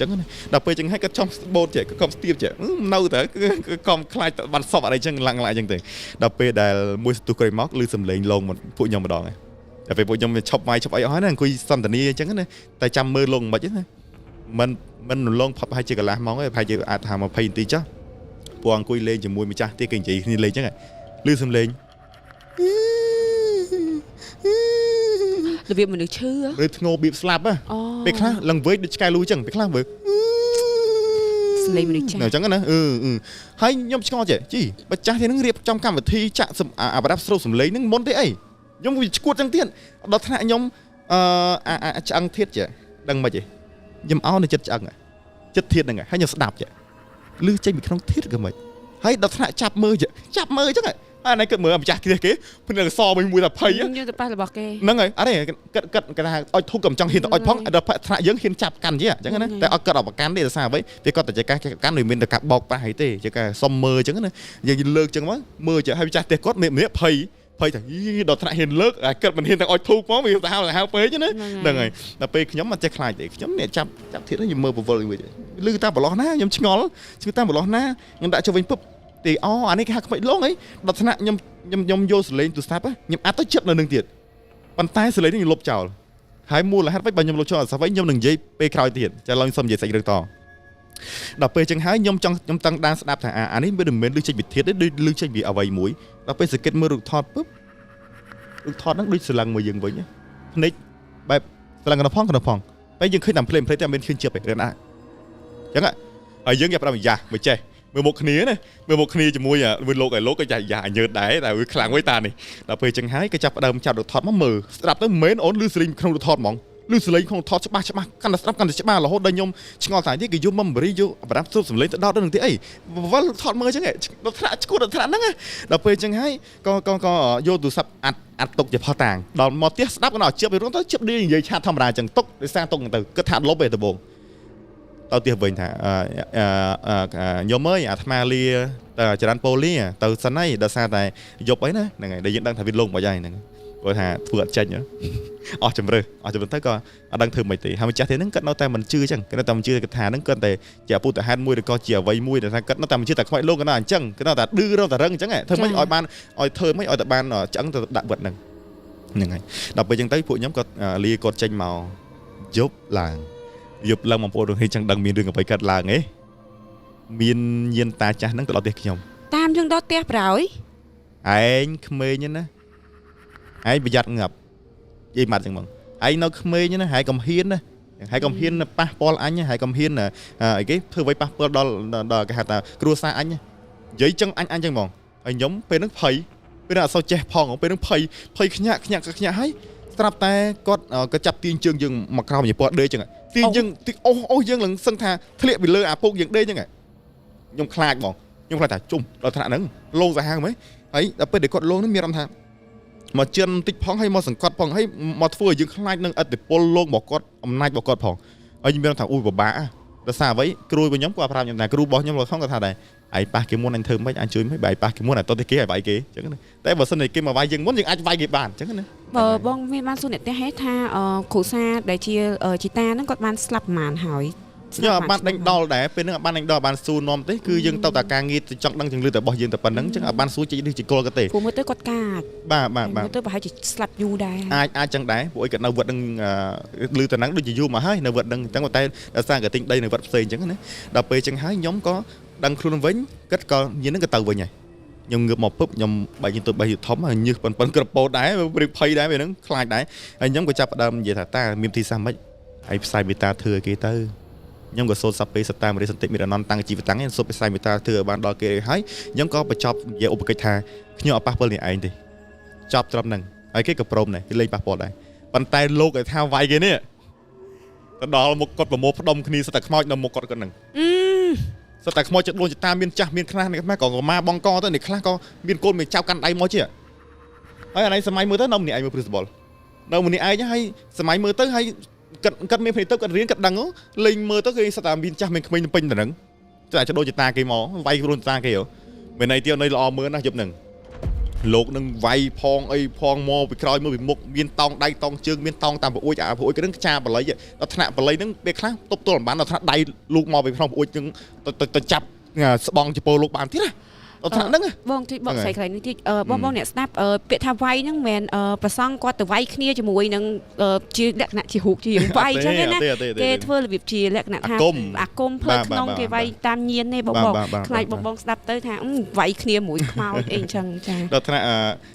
ចឹងណាដល់ពេលចឹងហើយគាត់ចំបូតចេះគាត់កុំស្ទាបចេះនៅទៅគឺកុំខ្លាចបាត់សពអីចឹងឡើងចឹងទៅដល់ពេលដែលមួយសន្ទុះក្រោយមកឮសំឡេងលងពួកខ្ញុំម្ដងហើយដល់ពេលពួកខ្ញុំឈប់វាយឈប់អីអស់ហើយណាអង្គុយសន្តានាចឹងណាតែចាំមើលលងមិនណាមិនលងផាប់ប្រហែលជាកន្លះម៉ោងទេប្រហែលជាអាចថា20នាទីចុះពួកអង្គុយលេងជាមួយម្ចាស់ទៀតគេនិយាយគ្នាលេងចឹងឮសំឡេងរបៀបមនុស្សឈឺឬធ្ងោបៀបស្លាប់ពេលខ្លះឡើងវែកដូចឆ្កែលូចឹងពេលខ្លះមើលស្លេងមនុស្សចាស់អញ្ចឹងណាហើយខ្ញុំឆ្ងល់ចេះជីម្ចាស់ទីនឹងរៀបចំកម្មវិធីចាក់អាប្រដាប់ស្រូបសំឡេងហ្នឹងមុនទេអីខ្ញុំវាឈួតចឹងទៀតដល់ថ្នាក់ខ្ញុំឆ្អឹងធាតចេះដឹងមិនទេខ្ញុំអោននៅចិត្តឆ្អឹងចិត្តធាតហ្នឹងហើយខ្ញុំស្ដាប់ចេះឮចេញពីក្នុងធាតក៏មិនហើយដល់ថ្នាក់ចាប់មើលចឹង អានេះគិតមើលម្ចាស់គ្នាគេព្រឹងសវិញមួយតែភ័យ យើងទៅប៉ះរបស់គេ ហ្នឹងហើយអត់ទេគិតថាអុចធុកកំចង់ហ៊ានទៅអុចផងដល់ថ្នាក់យើងហ៊ានចាប់កាន់ជាអញ្ចឹងណាតែអត់គិតអបកាន់ទេដោយសារអ្វីវាគាត់តែជាការកាន់ឬមានតែការបោកប្រាស់អីទេជាការសុំមើលអញ្ចឹងណាយើងលើកអញ្ចឹងមកមើលចេះឲ្យម្ចាស់ផ្ទះគាត់ម្នាក់ភ័យថាដល់ថ្នាក់ហ៊ានលើកគិតមិនហ៊ានទាំងអុចធុកផងវាទៅហៅពេកណាហ្នឹងហើយដល់ពេលខ្ញុំអត់ចេះខ្លាចទេខ្ញុំនេះចាប់ធៀបខ្ញុំមើលពវល់វិញលឺតាមប្រឡោះណាខ្ញុំឆ្ងល់ជឿតាមប្រឡោះណាខ្ញុំដាក់ចូលវិញពឹបទីអូអានេះគេហៅខ្មិចលងអីដល់ថ្នាក់ខ្ញុំយកសលេងទូរស័ព្ទខ្ញុំអាត់ទៅជិបនៅនឹងទៀតប៉ុន្តែសលេងនេះខ្ញុំលុបចោលហើយមូលហេតុវិញបើខ្ញុំលុបចោលអត់សោះវិញខ្ញុំនឹងនិយាយពេលក្រោយទៀតចាឡើងសុំនិយាយសាច់រឿងតដល់ពេលចឹងហើយខ្ញុំតឹងដានស្ដាប់ថាអានេះវាមិនមែនលឺចេញពីធាតទេដូចលឺចេញពីអ្វីមួយដល់ពេលសង្កេតមើលរូបថតពឹបរូបថតហ្នឹងដូចស្រឡឹងមកយើងវិញភ្នែកបែបស្រឡឹងកណ្ដោះផងពេលយើងឃើញតាមភ្លេមតែមានឃើញជិបឯរឿងណាចឹងហើយយើងចាប់ផ្ដើមយ៉ាមិនចេះមើលមុខគ្នាណាមើលមុខគ្នាជាមួយលោកឯលោកក៏ចាស់យ៉ាញើតដែរតែវាខ្លាំងវិញតានេះដល់ពេលចឹងហើយក៏ចាប់ផ្ដើមចាប់រូបថតមកមើលស្ដាប់ទៅមិនមែនអូនលឺសលេងក្នុងរូបថតហ្មងលឺសលេងក្នុងថតច្បាស់កាន់តែស្ដាប់កាន់តែច្បាស់រហូតដល់ខ្ញុំឆ្ងល់ថានេះគេយកមកបរិយយកប្រដាប់សុបសំលេងទៅដោតនឹងទីអីវល់ថតមើលចឹងដល់ថ្នាក់ឈួតដល់ថ្នាក់ហ្នឹងដល់ពេលចឹងហើយក៏យកទូរស័ព្ទអាត់ទុកជាផុសតាងដល់មកផ្ទះស្ដាប់ក៏ដល់ជិបរងទៅជិបនិយាយឆាតធម្មតាចឹងទុកដោយសារទុកហ្នឹងទៅគិតថាលុបឯដំបងទៅទៀតវិញថាខ្ញុំអើយអាត្មាលាចរន្តប៉ូលីទៅសិនហើយដោយសារតែយប់អីណាហ្នឹងហើយដែលយើងដឹងថាវាលងបាច់ហើយហ្នឹងគាត់ថាធ្វើអត់ចេញអស់ជំរឿទៅក៏អត់ដឹងធ្វើមិនទេហើយម្ចាស់ទេហ្នឹងគាត់នៅតែមិនជឿអញ្ចឹងគាត់នៅតែមិនជឿកថាហ្នឹងគាត់តែជាពុទ្ធហេតុមួយឬក៏ជាអ្វីមួយដែលថាគាត់នៅតែមិនជឿតែខ្វាច់លោកគាត់នៅអញ្ចឹងគាត់នៅតែឌឺរតែរឹងអញ្ចឹងធ្វើមិនឲ្យបានឲ្យធ្វើមិនឲ្យតែបានឆ្អឹងទៅដាក់វត្តហ្នឹងហើយដល់ពេលអញ្ចឹងទៅពួកខ្ញុំគាត់លាគាត់ចេញមកយប់ឡើងបងប្អូនរឿងនេះចឹងដឹងមានរឿងអ្វីកើតឡើងហ៎មានយានតាចាស់ហ្នឹងទៅដល់ផ្ទះខ្ញុំតាមយើងដល់ផ្ទះប្រហើយឯងក្មេងណាឯងប្រយ័ត្នងាប់និយាយម៉ាត់ចឹងហ្មងឯងនៅក្មេងណាហើយកុំហ៊ានណាហើយកុំហ៊ានប៉ះពាល់អញហើយកុំហ៊ានអីគេធ្វើអ្វីប៉ះពាល់ដល់គេហៅថាគ្រួសារអញនិយាយចឹងអញចឹងហ្មងហើយខ្ញុំពេលហ្នឹងភ័យពេលហ្នឹងអត់សូវចេះផងពេលហ្នឹងភ័យខ្ញាក់ហើយស្រាប់តែគាត់ក៏ចាប់ទាញជើងយើងមកក្រោមជាពណ៌ដេកចឹងទាញយើងអូសយើងឡើងសឹងថាធ្លាក់ពីលើអាពុកយើងដេកចឹងខ្ញុំខ្លាចបងខ្ញុំខ្លាចថាជុំដល់ថ្នាក់ហ្នឹងលោងសាហាវហ្មងហើយដល់ពេលដែលគាត់លោងហ្នឹងមានអារម្មណ៍ថាមកជិនបន្តិចផងហើយមកសង្កត់ផងហើយមកធ្វើឲ្យយើងខ្លាចនឹងឥទ្ធិពលលោករបស់គាត់អំណាចរបស់គាត់ផងហើយខ្ញុំមានថាអូយពិបាកដោយសារអ្វីគ្រូរបស់ខ្ញុំគាត់ប្រាប់ខ្ញុំថាគ្រូរបស់ខ្ញុំលោកខំគាត់ថាដែរឯងប៉ះគេមុនអញធ្វើមិនអញជួយមិនបែរប៉ះគេមុនអត់ទៅគេឲ្យវាយគេអញ្ចឹងណាតែបើសិនតែគេមកវាយយើងមុនយើងអាចវាយគេបានអញ្ចឹងណាបើបងមានបានសួរអ្នកផ្ទះហេថាគ្រូសាដែលជាជីតាហ្នឹងគាត់បានស្លាប់ប្រហែលហើយខ្ញុំអត់បានដេញដល់ដែរពេលហ្នឹងអត់បានដេញដល់បានសួរនាំទេគឺយើងទៅតែការងារចង់ដឹងចឹងលឺតែរបស់យើងតែប៉ុណ្្នឹងចឹងអត់បានសួរជិះនេះជាគល់ក៏ទេព្រោះមើលទៅគាត់កាចបាទមើលទៅប្រហែលជាស្លាប់យូរដែរអាចចឹងដែរពួកអីគាត់នៅវត្តហ្នឹងលឺតែហ្នឹងដូចជាយូរមកហើយនៅវត្តហ្នឹងចឹងតែដោយសារគាត់ទិញដីនៅវត្តផ្សេងចឹងណាដល់ពេលចឹងហើយខ្ញុំក៏ដឹងខ្លួនវិញគិតក៏ញៀនហ្នឹងក៏ទៅវិញហើយខ្ញុំងើបមកពឹបខ្ញុំបែកទៅបែកធំហើយញើសប៉ុនក្រពោតដែរព្រិចភ័យដែរពេលហ្នឹងខ្លាចដែរហើយខ្ញុំក៏ចាប់ផ្ដើមនិយាយថាតាមានទីសាសម៉េចហើយផ្សាយមេតាធ្វើឲ្យគេទៅខ្ញុំក៏សូត្រសព្វេសតាមរិសន្តិមេរណន្តតាំងជីវតាំងសូត្រផ្សាយមេតាធ្វើឲ្យបានដល់គេហើយខ្ញុំក៏បញ្ចប់និយាយឧបកិច្ចថាខ្ញុំអត់ប៉ះពាល់នេះឯងទេចប់ត្រឹមហ្នឹងហើយគេក៏ព្រមដែរគេលេងប៉ះពាល់ដែរប៉ុន្តែលោកឲ្យថាវាយគេនេះទៅដល់មុខគាត់ប្រមូលផ្ដុំគ្នាសិតតែខ្មោចនៅមុខគាត់ហ្នឹងសិតតែខ្មោចចិត្តលួចតាមានចាស់មានខ្លះនេះខ្មែរក៏ម៉ាបងកទៅនេះខ្លះក៏មានកូនមានចៅកាន់ដៃមកជាហើយអានេះសម័យមើលទៅនៅម្នាក់ឯងមើលព្រឹសបលនៅម្នាក់ឯងហើយសម័យមើលទៅហើយគាត់មានភ្នែកទៅគាត់រៀនគាត់ដឹងលេងមើលទៅគេសិតតែមានចាស់មានក្មេងពេញតែហ្នឹងតែអាចដូចតាគេមកវាយខ្លួនតាគេមិនន័យទៀតនៅល្អមើលណាយប់ហ្នឹងលោកនឹងវាយផងអីផងមកពីក្រោយមើលពីមុខមានតោងដៃតោងជើងមានតោងតាមប្រួយប្រួយគេនឹងខ្ចាបល័យដល់ថ្នាក់បល័យហ្នឹងពេលខ្លះទប់ទល់មិនបានដល់ថ្នាក់ដៃលោកមកពីក្នុងប្រួយហ្នឹងទៅចាប់ស្បង់ចំពោះលោកបានទៀតណាដល់ថ្នាក់ហ្នឹងបងទីបងស្រីខ្លៃនេះទីបងអ្នកស្ដាប់ពាក្យថាវាយហ្នឹងមិនមែនប្រសង់គាត់ទៅវាយគ្នាជាមួយនឹងជាលក្ខណៈជារូបជាវាយអញ្ចឹងណាគេធ្វើរបៀបជាលក្ខណៈថាអាគមធ្វើក្នុងគេវាយតាមញៀនទេបងខ្លាចបងស្ដាប់ទៅថាវាយគ្នាមួយខ្មោចអីអញ្ចឹងចាដល់ថ្នាក់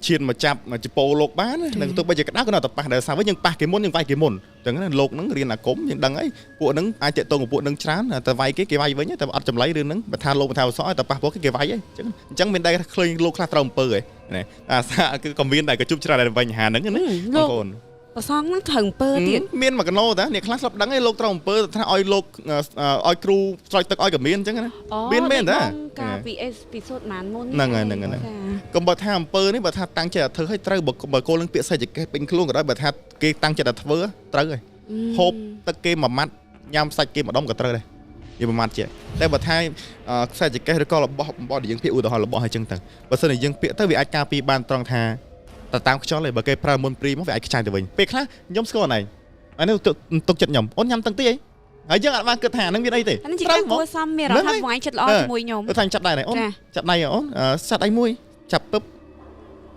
ឈានមកចាប់ចំពោះលោកបាននឹងទៅបីជាក្តៅក៏នៅតែប៉ះដែរសារវិញយើងប៉ះគេមុនយើងវាយគេមុនអញ្ចឹងណាលោកហ្នឹងរៀនអាគមយើងដឹងហើយពួកហ្នឹងអាចតេតងกับពួកហ្នឹងច្រើនតែវាយគេវាយវិញតែអត់ចម្លៃរឿងហ្នឹងបើថាលោកបើថាអសឲ្យតែប៉ះពួកគេវាយអញ្ចឹងមានតែឃើញលោកខ្លះត្រូវអំពើហ៎ណាអាសាគឺក៏មានដែរក៏ជប់ច្រើនដែរបញ្ហាហ្នឹងណាបងប្អូន ប្រសងហ្នឹងត្រូវអំពើទៀត មានមួយកណោតាអ្នកខ្លះស្លាប់ដឹងឯងលោកត្រូវអំពើថាឲ្យលោកឲ្យគ្រូស្រោចទឹកឲ្យក៏មានអញ្ចឹងណាមានមែនតា ការពីអេពីសូតម៉ានមុន ហ្នឹងហើយកុំបើថាអំពើនេះបើថាតាំងចិត្តឲ្យធ្វើឲ្យត្រូវបើគោលនឹងពាក្យសេចក្ដីពេញខ្លួនក៏ដោយបើថាគេតាំងចិត្តឲ្យធ្វើត្រូវហើយហូបទឹកគេមួយម៉ាត់ញ៉ាំសាច់គេម្ដុំក៏ត្រូវដែរនិយាយមួយម៉ាត់ជាតែបើថាខ្សែចកេះឬក៏របស់បំបត្តិយើងពាក្យឧទាហរណ៍របស់ឲ្យចឹងទៅបើសិនជាយើងពាក្យទៅវាអាចការពារបានត្រង់ថាតែតាមខ្យល់ទេបើគេប្រើមុនព្រីមកវាអាចខ្ចាញ់ទៅវិញពេលខ្លះខ្ញុំស្គាល់អនឯងអានេះទុកចិត្តខ្ញុំអូនញ៉ាំទាំងទីអីហើយយើងអត់បានគិតថាហ្នឹងមានអីទេ អានេះជាការគួរសមមានអារម្មណ៍ថាវាយចិត្តល្អជាមួយខ្ញុំ ទៅថាចាប់ដៃអូនចាប់ដៃអូនចាប់ដៃមួយចាប់ពឹប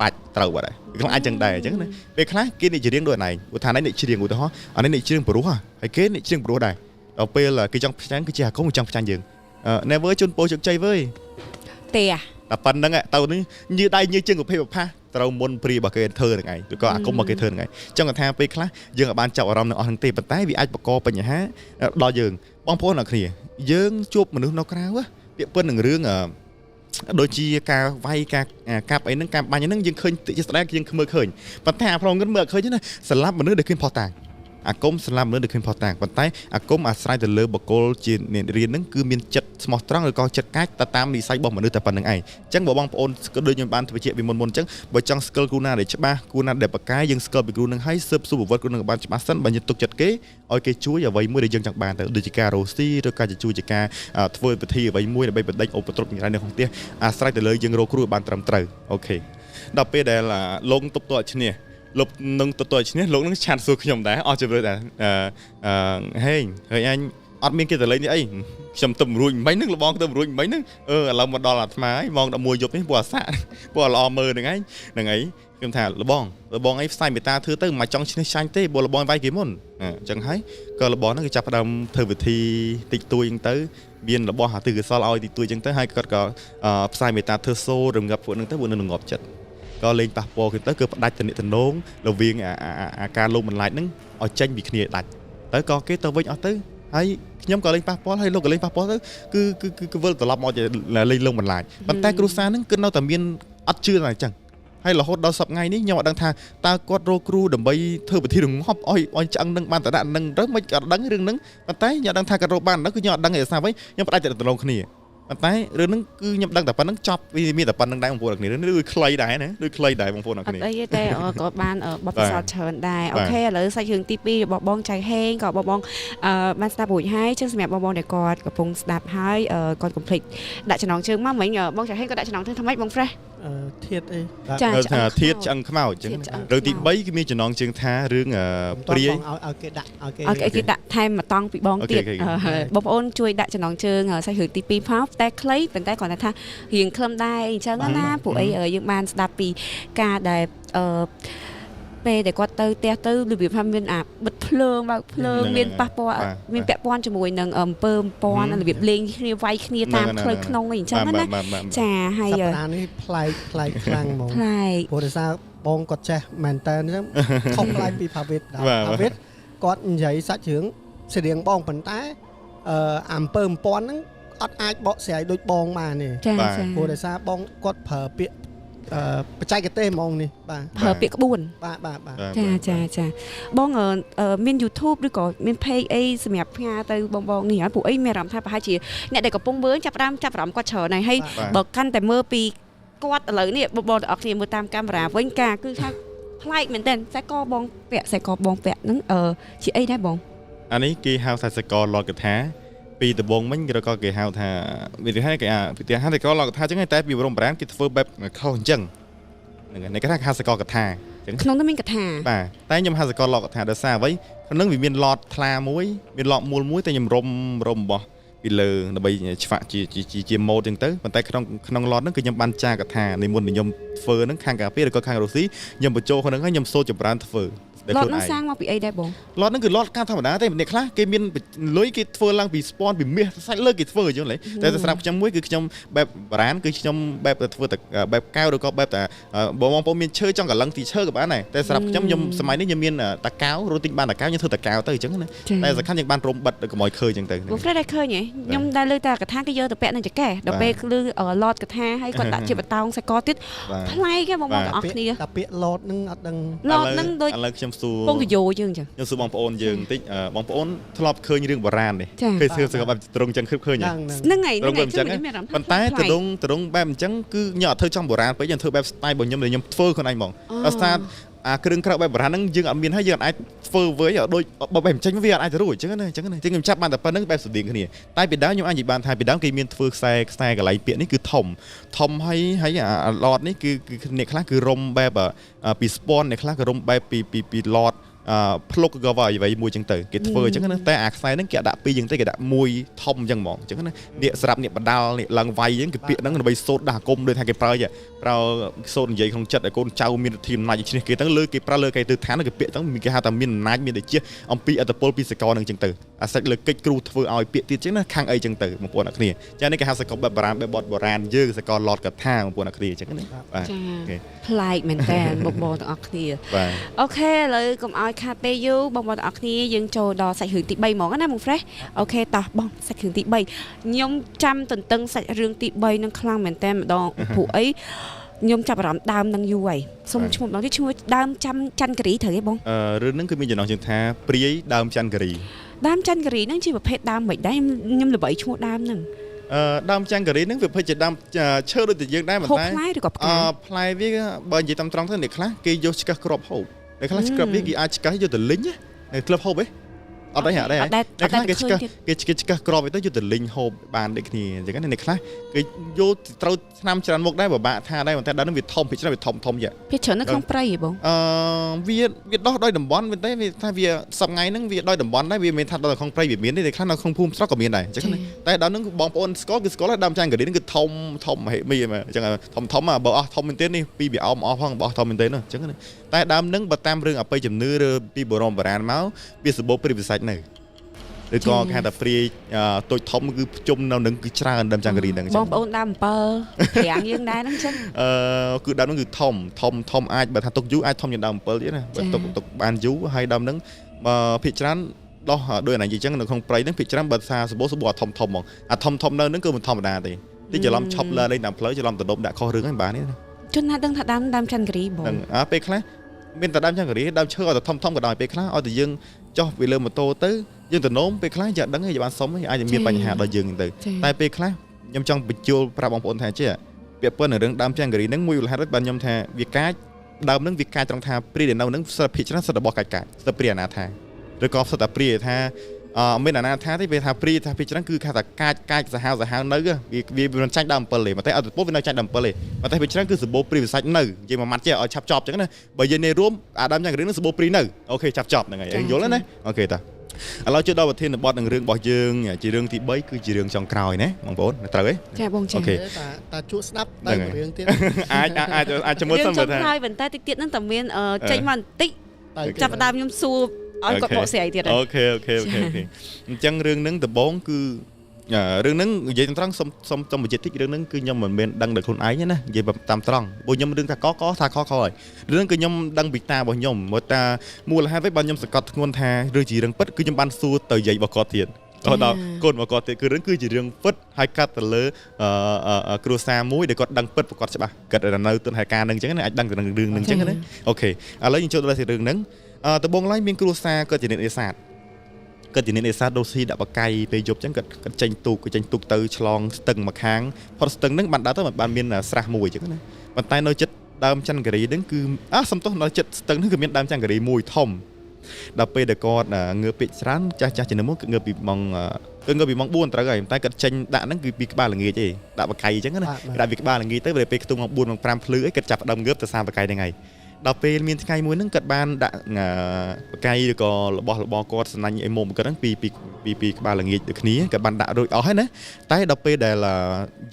បាច់ត្រូវបាត់ហើយខ្លះអាចចឹងដែរអញ្ចឹងណាពេលខ្លះគេនិយាយរៀងដូចអនឯងឧទាហរណ៍នេះនិយាយរៀងឧទាហរណ៍អានេះនិយាយរៀងព្រោះហើយគេនិយាយរៀងព្រោះដែរដល់ពេលគេចង់ផ្ចាញ់គឺជាអាគមចង់ផ្ចាញ់យើង never ជូនពោជោគជ័យវើយទេតែប៉ុណ្្នឹងទៅនេះញើដៃញើជើងប្រភេទប្រផាសត្រូវមុនព្រីរបស់គេធ្វើនឹងឯងឬក៏អាគមរបស់គេធ្វើនឹងឯងចឹងគាត់ថាពេលខ្លះយើងអាចបានចាប់អារម្មណ៍នឹងអស់ហ្នឹងទេប៉ុន្តែវាអាចបង្កបញ្ហាដល់យើងបងប្អូនអ្នកគ្នាយើងជួបមនុស្សនៅក្រៅពាក្យពិននឹងរឿងដូចជាការវាយការកាប់អីហ្នឹងការបាញ់ហ្នឹងយើងឃើញជាស្ដែងយើងមើលឃើញប៉ុន្តែអាប្រងគិតមើលឃើញណាសម្រាប់មនុស្សដែលឃើញផុសតាងអាគមសម្រាប់មនុស្សដែលឃើញផុសតាងប៉ុន្តែអាគមអាស្រ័យទៅលើបកគលជាអ្នករៀនហ្នឹងគឺមានចិត្តស្មោះត្រង់ឬក៏ចិត្តកាចទៅតាមនិស្ស័យរបស់មនុស្សតែប៉ុណ្្នឹងឯងអញ្ចឹងបងប្អូនក៏ដូចខ្ញុំបានបញ្ជាក់ពីមុនអញ្ចឹងបើចង់ស្គាល់គ្រូណាដែលច្បាស់គ្រូណាដែលបកកាយយើងស្គាល់ពីគ្រូនឹងហើយស៊ើបសួរប្រវត្តិគ្រូនឹងបានច្បាស់សិនបើយើងទុកចិត្តគេឲ្យគេជួយអ្វីមួយដែលយើងចង់បានទៅដូចជាការរស់ស៊ីឬក៏ជួយជាការធ្វើពិធីអ្វីមួយដើម្បីបណ្ដេញឧបទ្រពចង្រៃនៅក្នុងផ្ទះអាស្រ័យទៅលើយើងរកគ្រូបានត្រឹមត្រូវអូខេដល់ពេលដែលលោកទប់តឈ្នះលោកនឹងទទួលឈ្នះលោកនឹងឆាតសួរខ្ញុំដែរអស់ជម្រើសដែរហេងហើយអញអត់មានគេតលេងនេះអីខ្ញុំទៅរួចមិញហ្នឹងលបងទៅរួចមិញហ្នឹងឥឡូវមកដល់អាត្មាហើយម៉ោង11យប់នេះពួកអាសាពួកល្អមើលហ្នឹងឯងហ្នឹងអីខ្ញុំថាលបងអីផ្សាយមេតាធ្វើទៅមិនចង់ឈ្នះចាញ់ទេបើលបងវាយគេមុនអញ្ចឹងហើយក៏លបងហ្នឹងគេចាប់ផ្ដើមធ្វើវិធីតិចតួចហ្នឹងទៅមានរបស់អាទិកសលឲ្យតិចតួចអញ្ចឹងទៅហើយគាត់ក៏ផ្សាយមេតាធ្វើសូររងាប់ពួកហ្នឹងទៅពួកនឹងងាប់ចិត្តក៏លេងប៉ះពាល់គ្នាទៅគឺផ្ដាច់តំណងរវាងអាការលោបបន្លាចហ្នឹងឲ្យចេញពីគ្នាដាច់ទៅក៏គេទៅវិញអស់ទៅហើយខ្ញុំក៏លេងប៉ះពាល់ហើយលោកក៏លេងប៉ះពាល់ទៅគឺវិលត្រឡប់មកលេងលងបន្លាចប៉ុន្តែគ្រូសាហ្នឹងគឺនៅតែមានអត់ជឿតែអញ្ចឹងហើយរហូតដល់សប្តាហ៍នេះខ្ញុំអត់ដឹងថាតើគាត់រកគ្រូដើម្បីធ្វើពិធីរងាប់ឲ្យឆ្អឹងនឹងបានតដាក់នឹងទៅមិនអត់ដឹងរឿងហ្នឹងប៉ុន្តែខ្ញុំអត់ដឹងថាគាត់រកបានដល់គឺខ្ញុំអត់ដឹងឯសារវិញខ្ញុំផ្ដាច់តំណងគ្នាប៉ុន្តែរឿងហ្នឹងគឺខ្ញុំដឹងតែប៉ុណ្្នឹងចប់វាមានតែប៉ុណ្្នឹងដែរបងប្អូនគ្នានេះដូចខ្លីដែរណាដូចខ្លីដែរបងប្អូនគ្នាអត់អីទេក៏បានបបិសោតច្រើនដែរអូខេឥឡូវសាច់រឿងទី2របស់បងចៅហេងក៏បងបានស្ដាប់រួចហើយចឹងសម្រាប់បងដែលគាត់កំពុងស្ដាប់ហើយគាត់កុំភ្លេចដាក់ចំណងជើងមកមិញបងចៅហេងក៏ដាក់ចំណងជើងថ្មីបង fresh ធាតអីថាធាតឆ្អឹងខ្មោចចឹងរឿងទី3គឺមានចំណងជើងថារឿងព្រាយឲ្យគេដាក់ឲ្យគេដាក់ថែមមកតង់ពីបងទៀតបងប្អូនជួយដាក់ចំណងជើងសាច់រឿងទី2ផងតែខ្លីប៉ុន្តែគាត់ថារៀងខ្លឹមដែរអញ្ចឹងណាពួកអីយើងបានស្ដាប់ពីការដែលពេលដែលគាត់ទៅផ្ទះទៅរបៀបថាមានអាបិទភ្លើងបើកភ្លើងមានប៉ះពាល់មានពាក់ព័ន្ធជាមួយនឹងអំពើព័ន្ធរបៀបលេងគ្នាវាយគ្នាតាមផ្លូវក្នុងអីអញ្ចឹងណាចាហើយសប្តាហ៍នេះប្លែកខ្លាំងហ្មងប្លែកព្រោះដោយសារបងគាត់ចេះមែនតើអញ្ចឹងខុសប្លែកពីភាវិតគាត់និយាយសាច់រឿងស្រៀងបងប៉ុន្តែអំពើព័ន្ធហ្នឹងអត់អាចបកស្រាយដូចបងបានទេចាព្រោះដោយសារបងគាត់ប្រើពាក្យបច្ចេកទេសហ្មងនេះបាទប្រើពាក្យក្បួនបាទចាបងមាន YouTube ឬក៏មាន page អីសម្រាប់ផ្ញើទៅបងនេះហើយពួកអីមានអារម្មណ៍ថាប្រហែលជាអ្នកដែលកំពុងមើលចាប់អារម្មណ៍គាត់ច្រើនហើយបើកាន់តែមើលពីគាត់ឥឡូវនេះបងទាំងអស់គ្នាមើលតាមកាមេរ៉ាវិញការគឺថាប្លែកមែនតើខ្សែកបងពាក់ហ្នឹងជាអីដែរបងអានេះគេហៅថាខ្សែកលត់កថាពីដំបងមិញឬក៏គេហៅថាវិធីហៅគេវិធីហៅតែក៏លកថាអញ្ចឹងតែពីបរមប្រាណគេធ្វើបែបខុសអញ្ចឹងហ្នឹងហើយគេថាហៅសកលកថាអញ្ចឹងក្នុងនោះមានកថាបាទតែខ្ញុំហៅសកលលកថាដោយសារអ្វីក្នុងវាមានឡតថ្លាមួយមានឡតមូលមួយតែខ្ញុំរុំរបស់ពីលើដើម្បីឆ្វាក់ជាម៉ូតអញ្ចឹងទៅប៉ុន្តែក្នុងឡតហ្នឹងគឺខ្ញុំបានចាកថានិមន្តខ្ញុំធ្វើហ្នឹងខាងកាពីឬក៏ខាងរុស្ស៊ីខ្ញុំបញ្ចូលហ្នឹងហើយខ្ញុំសូត្រចម្រើនធ្វើឡតនោះសាងមកពីអីដែរបងឡតហ្នឹងគឺឡតការធម្មតាទេអ្នកខ្លះគេមានលុយគេធ្វើឡើងពីស្ពាន់ពីមាសសាច់លើគេធ្វើអញ្ចឹងលេតែសម្រាប់ខ្ញុំមួយគឺខ្ញុំបែបបារាណគឺខ្ញុំបែបទៅធ្វើតែបែបកៅឬក៏បែបតែបងប្អូនមានឈើចង់កលឹងទីឈើក៏បានដែរតែសម្រាប់ខ្ញុំសម័យនេះខ្ញុំមានតាកៅរត់ទិញបានតាកៅខ្ញុំធ្វើតាកៅទៅអញ្ចឹងណាតែសំខាន់យើងបានរុំបិទកុំឲ្យឃើញអញ្ចឹងទៅបងព្រែតែឃើញហ៎ខ្ញុំដែលលើតែកថាគេយកទៅពាក់នឹងចកេះដល់ពេលលឺឡតកថាហើយគាត់ដាក់ជាបតោងសាច់កទៀតប្លែកហ៎បងទាំងអស់គ្នាតែពាក្យឡតហ្នឹងអត់ដឹងឡតហ្នឹងដូចឥឡូវខ្ញុំ ខ្ញុំសួរ ពងកយោយើងចឹង ខ្ញុំសួរបងប្អូនយើងបន្តិចបងប្អូនធ្លាប់ឃើញរឿងបុរាណទេ ចា៎ ឃើញសើបែបត្រង់ចឹងឃើញ ហ្នឹងហើយ ត្រង់បែបចឹង ខ្ញុំមានអារម្មណ៍ ប៉ុន្តែត្រង់បែបអញ្ចឹងគឺខ្ញុំអត់ធ្វើចំបុរាណពេកខ្ញុំធ្វើបែប style របស់ខ្ញុំដែលខ្ញុំធ្វើខ្លួនឯងហ្មងដោយសារអាគ្រឿងក្រៅបែបបុរាណហ្នឹងយើងអត់មានហើយយើងអាចធ្វើវើយឲ្យដូចបែបអញ្ចឹងវាអាចទៅរួចអញ្ចឹងណាអញ្ចឹងខ្ញុំចាប់បានតែប៉ុណ្្នឹងបែបស្តៀងគ្នាតែពីដើមខ្ញុំអាចនិយាយបានថាពីដើមគេមានធ្វើខ្សែកន្លែងពាក្យនេះគឺធំហើយអាឡតនេះគឺអ្នកខ្លះគឺរុំបែបពីស្ពនអ្នកខ្លះក៏រុំបែបពីឡតភ្លុកក៏អ្វីមួយចឹងទៅគេធ្វើអញ្ចឹងណាតែអាខ្សែហ្នឹងគេដាក់ពីរចឹងទៅគេដាក់មួយធំអញ្ចឹងហ្មងអញ្ចឹងណានេះសម្រាប់អ្នកបដាល់នេះឡើងវាយអញ្ចឹងគេពាក្យហ្នឹងដើម្បីសូត្រដាក់អាគមដូចថាគេប្រើសូត្រនិយាយក្នុងចិត្តឲ្យកូនចៅមានធីអំណាចឈ្នះគេហ្នឹងលើគេប្រើលើគេទៅឋានគេពាក្យហ្នឹងគេហៅថាមានអំណាចមានដូចជាអំពីអត្តពលពីសកលហ្នឹងអញ្ចឹងទៅអាសេចលើកិច្ចគ្រូធ្វើឲ្យពាក្យទៀតអញ្ចឹងណាខាងអីអញ្ចឹងទៅបងប្អូនអ្នកគ្នាចានេះគេហៅសកលបែបបុរាណបែបបទបុរាណយើងសកលឡតកថាបងប្អូនអ្នកគ្នាអញ្ចឹងណាបាទ ចាប្លែកមែនតើបងប្អូនទាំងអស់គ្នា បាទ អូខេឥឡូវកុំឲ្យខាតពេលយូរបងប្អូនទាំងអស់គ្នាយើងចូលដល់សាច់រឿងទី3ហ្មងណាបង Fresh អូខេតោះបងសាច់រឿងទី3ខ្ញុំចាំទន្ទឹងសាច់រឿងទី3នឹងខ្លាំងមែនតើម្ដងព្រោះអីខ្ញុំចាប់អារម្មណ៍ដើមនឹងយូរហើយសុំឈ្មោះម្ដងទៀតឈ្មោះដើមចាំច័ន្ទគិរីត្រូវទេបង រឿងហ្នឹងគឺមានចំណងជើងថាព្រាយដើមច័ន្ទគិរី ដើមច័ន្ទគិរីហ្នឹងជាប្រភេទដើមមិនដែរខ្ញុំល្បីឈ្មោះដើមហ្នឹង ដើមច័ន្ទគិរីហ្នឹងវាប្រភេទជាដើមឈើដូចតែយើងដែរប៉ុន្តែ ហូបផ្លែឬក៏ផ្កា ផ្លែវាបើនិយាយតាមត្រង់ទៅអ្នកខ្លះគេយកឆ្កឹះគ្រាប់ហូបអ្នកខ្លះឆ្កឹះវាគេអាចឆ្កឹះយកទៅលីងណាក្លឹបហូបឯងអត់ដែរអ្នកខ្លះគេឆ្កឹះគ្រាប់ទៅយកទៅលីងហូបបានដូចគ្នាអញ្ចឹងអ្នកខ្លះគេយកត្រូវឆ្នាំច្រើនមុខដែរពិបាកថាដែរប៉ុន្តែដើមហ្នឹងវាធំពីច្រើនវាធំយ៉ា ភាគច្រើននៅក្នុងព្រៃហ៎បង វាដោះដោយតំបន់តែវាថាវាសប្ងៃហ្នឹងវាដោយតំបន់ដែរវាមិនថាដល់ក្នុងព្រៃវាមានទេតែខ្លះនៅក្នុងភូមិស្រុកក៏មានដែរអញ្ចឹងតែដល់ហ្នឹងបងប្អូនស្គាល់គឺស្គាល់ដើមច័ន្ទគិរីហ្នឹងគឺធំហេមីអញ្ចឹងធំបើអស់ធំមែនទេនេះពីវាអមអស់ផងបើអស់ធំមែនទេអញ្ចឹងតែដើមហ្នឹងបើតាមរឿងអបិយជំនឿឬពីបុរាណមកវាសម្បូរព្រាយវិសាច់នៅឬក៏គេហៅថាព្រាយតូចធំគឺជុំនៅនឹងគឺច្រើនដើមច័ន្ទគិរីហ្នឹង បងប្អូនដើមអំពើប្រាំងយើងដែរហ្នឹងចឹង គឺដើមហ្នឹងគឺធំអាចបើថាទុកយូរអាចធំជាងដើមអំពិលទៀតណាបើទុកបានយូរហើយដើមហ្នឹងភាគច្រើនដោះដោយអានេះអញ្ចឹងនៅក្នុងព្រៃហ្នឹងភាគច្រើនបើថាសបោអត់ធំហ្មងអាធំនៅហ្នឹងគឺមិនធម្មតាទេទីច្រឡំឆប់លើលេងតាមផ្លូវច្រឡំដដុំដាក់ខុសរឿងហ្នឹងបានទេ ជនណាដឹងថាដើមច័ន្ទគិរីបង ហ្នឹងពេលខ្លះមានតែដើមច័ន្ទគិរីដើមឈើឲ្យតែធំក៏ដោយពេលខ្លះឲ្យតែយើងចុះពីលើម៉ូតូទៅយើងទៅនោមពេលខ្លះយើងដឹងទេបានសុំអាចមានបញ្ហាដល់យើងទៅតែពេលខ្លះខ្ញុំចង់បញ្ជូលប្រាប់បងប្អូនថាជាពាក្យប៉ុណ្ណឹងរឿងដើមច័ន្ទគិរីហ្នឹងមួយហេតុបានខ្ញុំថាវាកាចដើមហ្នឹងវាកាចត្រង់ថាព្រាយដែលនៅហ្នឹងសិទ្ធិភិច្រើនសិទ្ធិរបស់កាចសិទ្ធិព្រាយអនាថាឬក៏សិទ្ធិតែព្រាយថាមានអនាថាទេវាថាព្រាយថាភិច្រើនគឺថាតែកាចសាហាវនៅវាមិនចាញ់ដើមអំពិលទេតែអត់ទៅពោះវានៅចាញ់ដើមអំពិលទេតែភិច្រើនគឺសម្បូរព្រាយវិសាច់នៅនិយាយមួយម៉ាត់ចេះឲ្យឆាប់ចប់អញ្ចឹងណាបើយើងនៅរួមអាដើមច័ន្ទគិរីហ្នឹងសម្បូរព្រាយនៅអូខេចាប់ចប់ហ្នឹងហើយយល់ណាអូខេតាឥឡូវចូលដល់ប្រធានបទនឹងរឿងរបស់យើងជារឿងទី3គឺជារឿងចុងក្រោយណាបងប្អូនត្រូវទេ ចាបងចា អូខេ តាជួស្ដាប់តែរឿងទៀត អាចជាមួយសិនមើលថា ហើយប៉ុន្តែតិចទៀតហ្នឹងតែមានចេញមកបន្តិចចាប់ដើមខ្ញុំសួរឲ្យគាត់បកស្រាយទៀត អូខេអញ្ចឹងរឿងហ្នឹងដំបូងគឺរឿងហ្នឹងនិយាយត្រង់សុំបញ្ជាក់តិចរឿងហ្នឹងគឺខ្ញុំមិនមែនដឹងដល់ខ្លួនឯងទេណានិយាយតាមត្រង់ព្រោះខ្ញុំរឿងថាកថាខហើយរឿងគឺខ្ញុំដឹងពីតារបស់ខ្ញុំមកតាមូលហេតុវិញបើខ្ញុំសង្កត់ធ្ងន់ថារឿងជារឿងពិតគឺខ្ញុំបានសួរទៅយាយរបស់គាត់ទៀតដល់កូនរបស់គាត់ទៀតគឺរឿងគឺជារឿងពិតហើយកាត់ទៅលើគ្រួសារមួយដែលគាត់ដឹងពិតប្រកបច្បាស់គាត់នៅទិនហេការហ្នឹងអញ្ចឹងណាអាចដឹងទៅនឹងរឿងហ្នឹងអញ្ចឹងណាអូខេឥឡូវយើងចូលដល់រឿងហ្នឹងដំបូងឡើយមានគ្រួសារគាត់ជាអ្នកនេសាទគាត់ជាអ្នកនេសាទដូស៊ីដាក់បកាយពេលយប់អញ្ចឹងគាត់ចេញទូកទៅឆ្លងស្ទឹងមកខាងផុតស្ទឹងហ្នឹងបានដើរទៅបានមានស្រះមួយអញ្ចឹងណាប៉ុន្តែនៅចិត្តដើមច័ន្ទគិរីហ្នឹងគឺសំទោសនៅចិត្តស្ទឹងហ្នឹងគឺមានដើមច័ន្ទគិរីមួយធំដល់ពេលដែលគាត់ងើបពេកច្រើនចាស់ជំនុំមកងើបពីម៉ោង4ត្រូវហើយតែគាត់ចេញដាក់ហ្នឹងគឺពីក្បាលល្ងាចឯងដាក់បកាយអញ្ចឹងណាដាក់ពីក្បាលល្ងាចទៅពេលខ្ទង់ម៉ោង4ម៉ោង5ភ្លឺឯងគាត់ចាប់ដើមងើបទៅសាបកាយហ្នឹងហើយដល់ពេលមានថ្ងៃមួយហ្នឹងគាត់បានដាក់បកាយឬក៏របស់គាត់សំណាញ់អីមុំគាត់ហ្នឹងពីក្បាលល្ងាចដូចគ្នាគាត់បានដាក់រួចអស់ហើយណាតែដល់ពេលដែ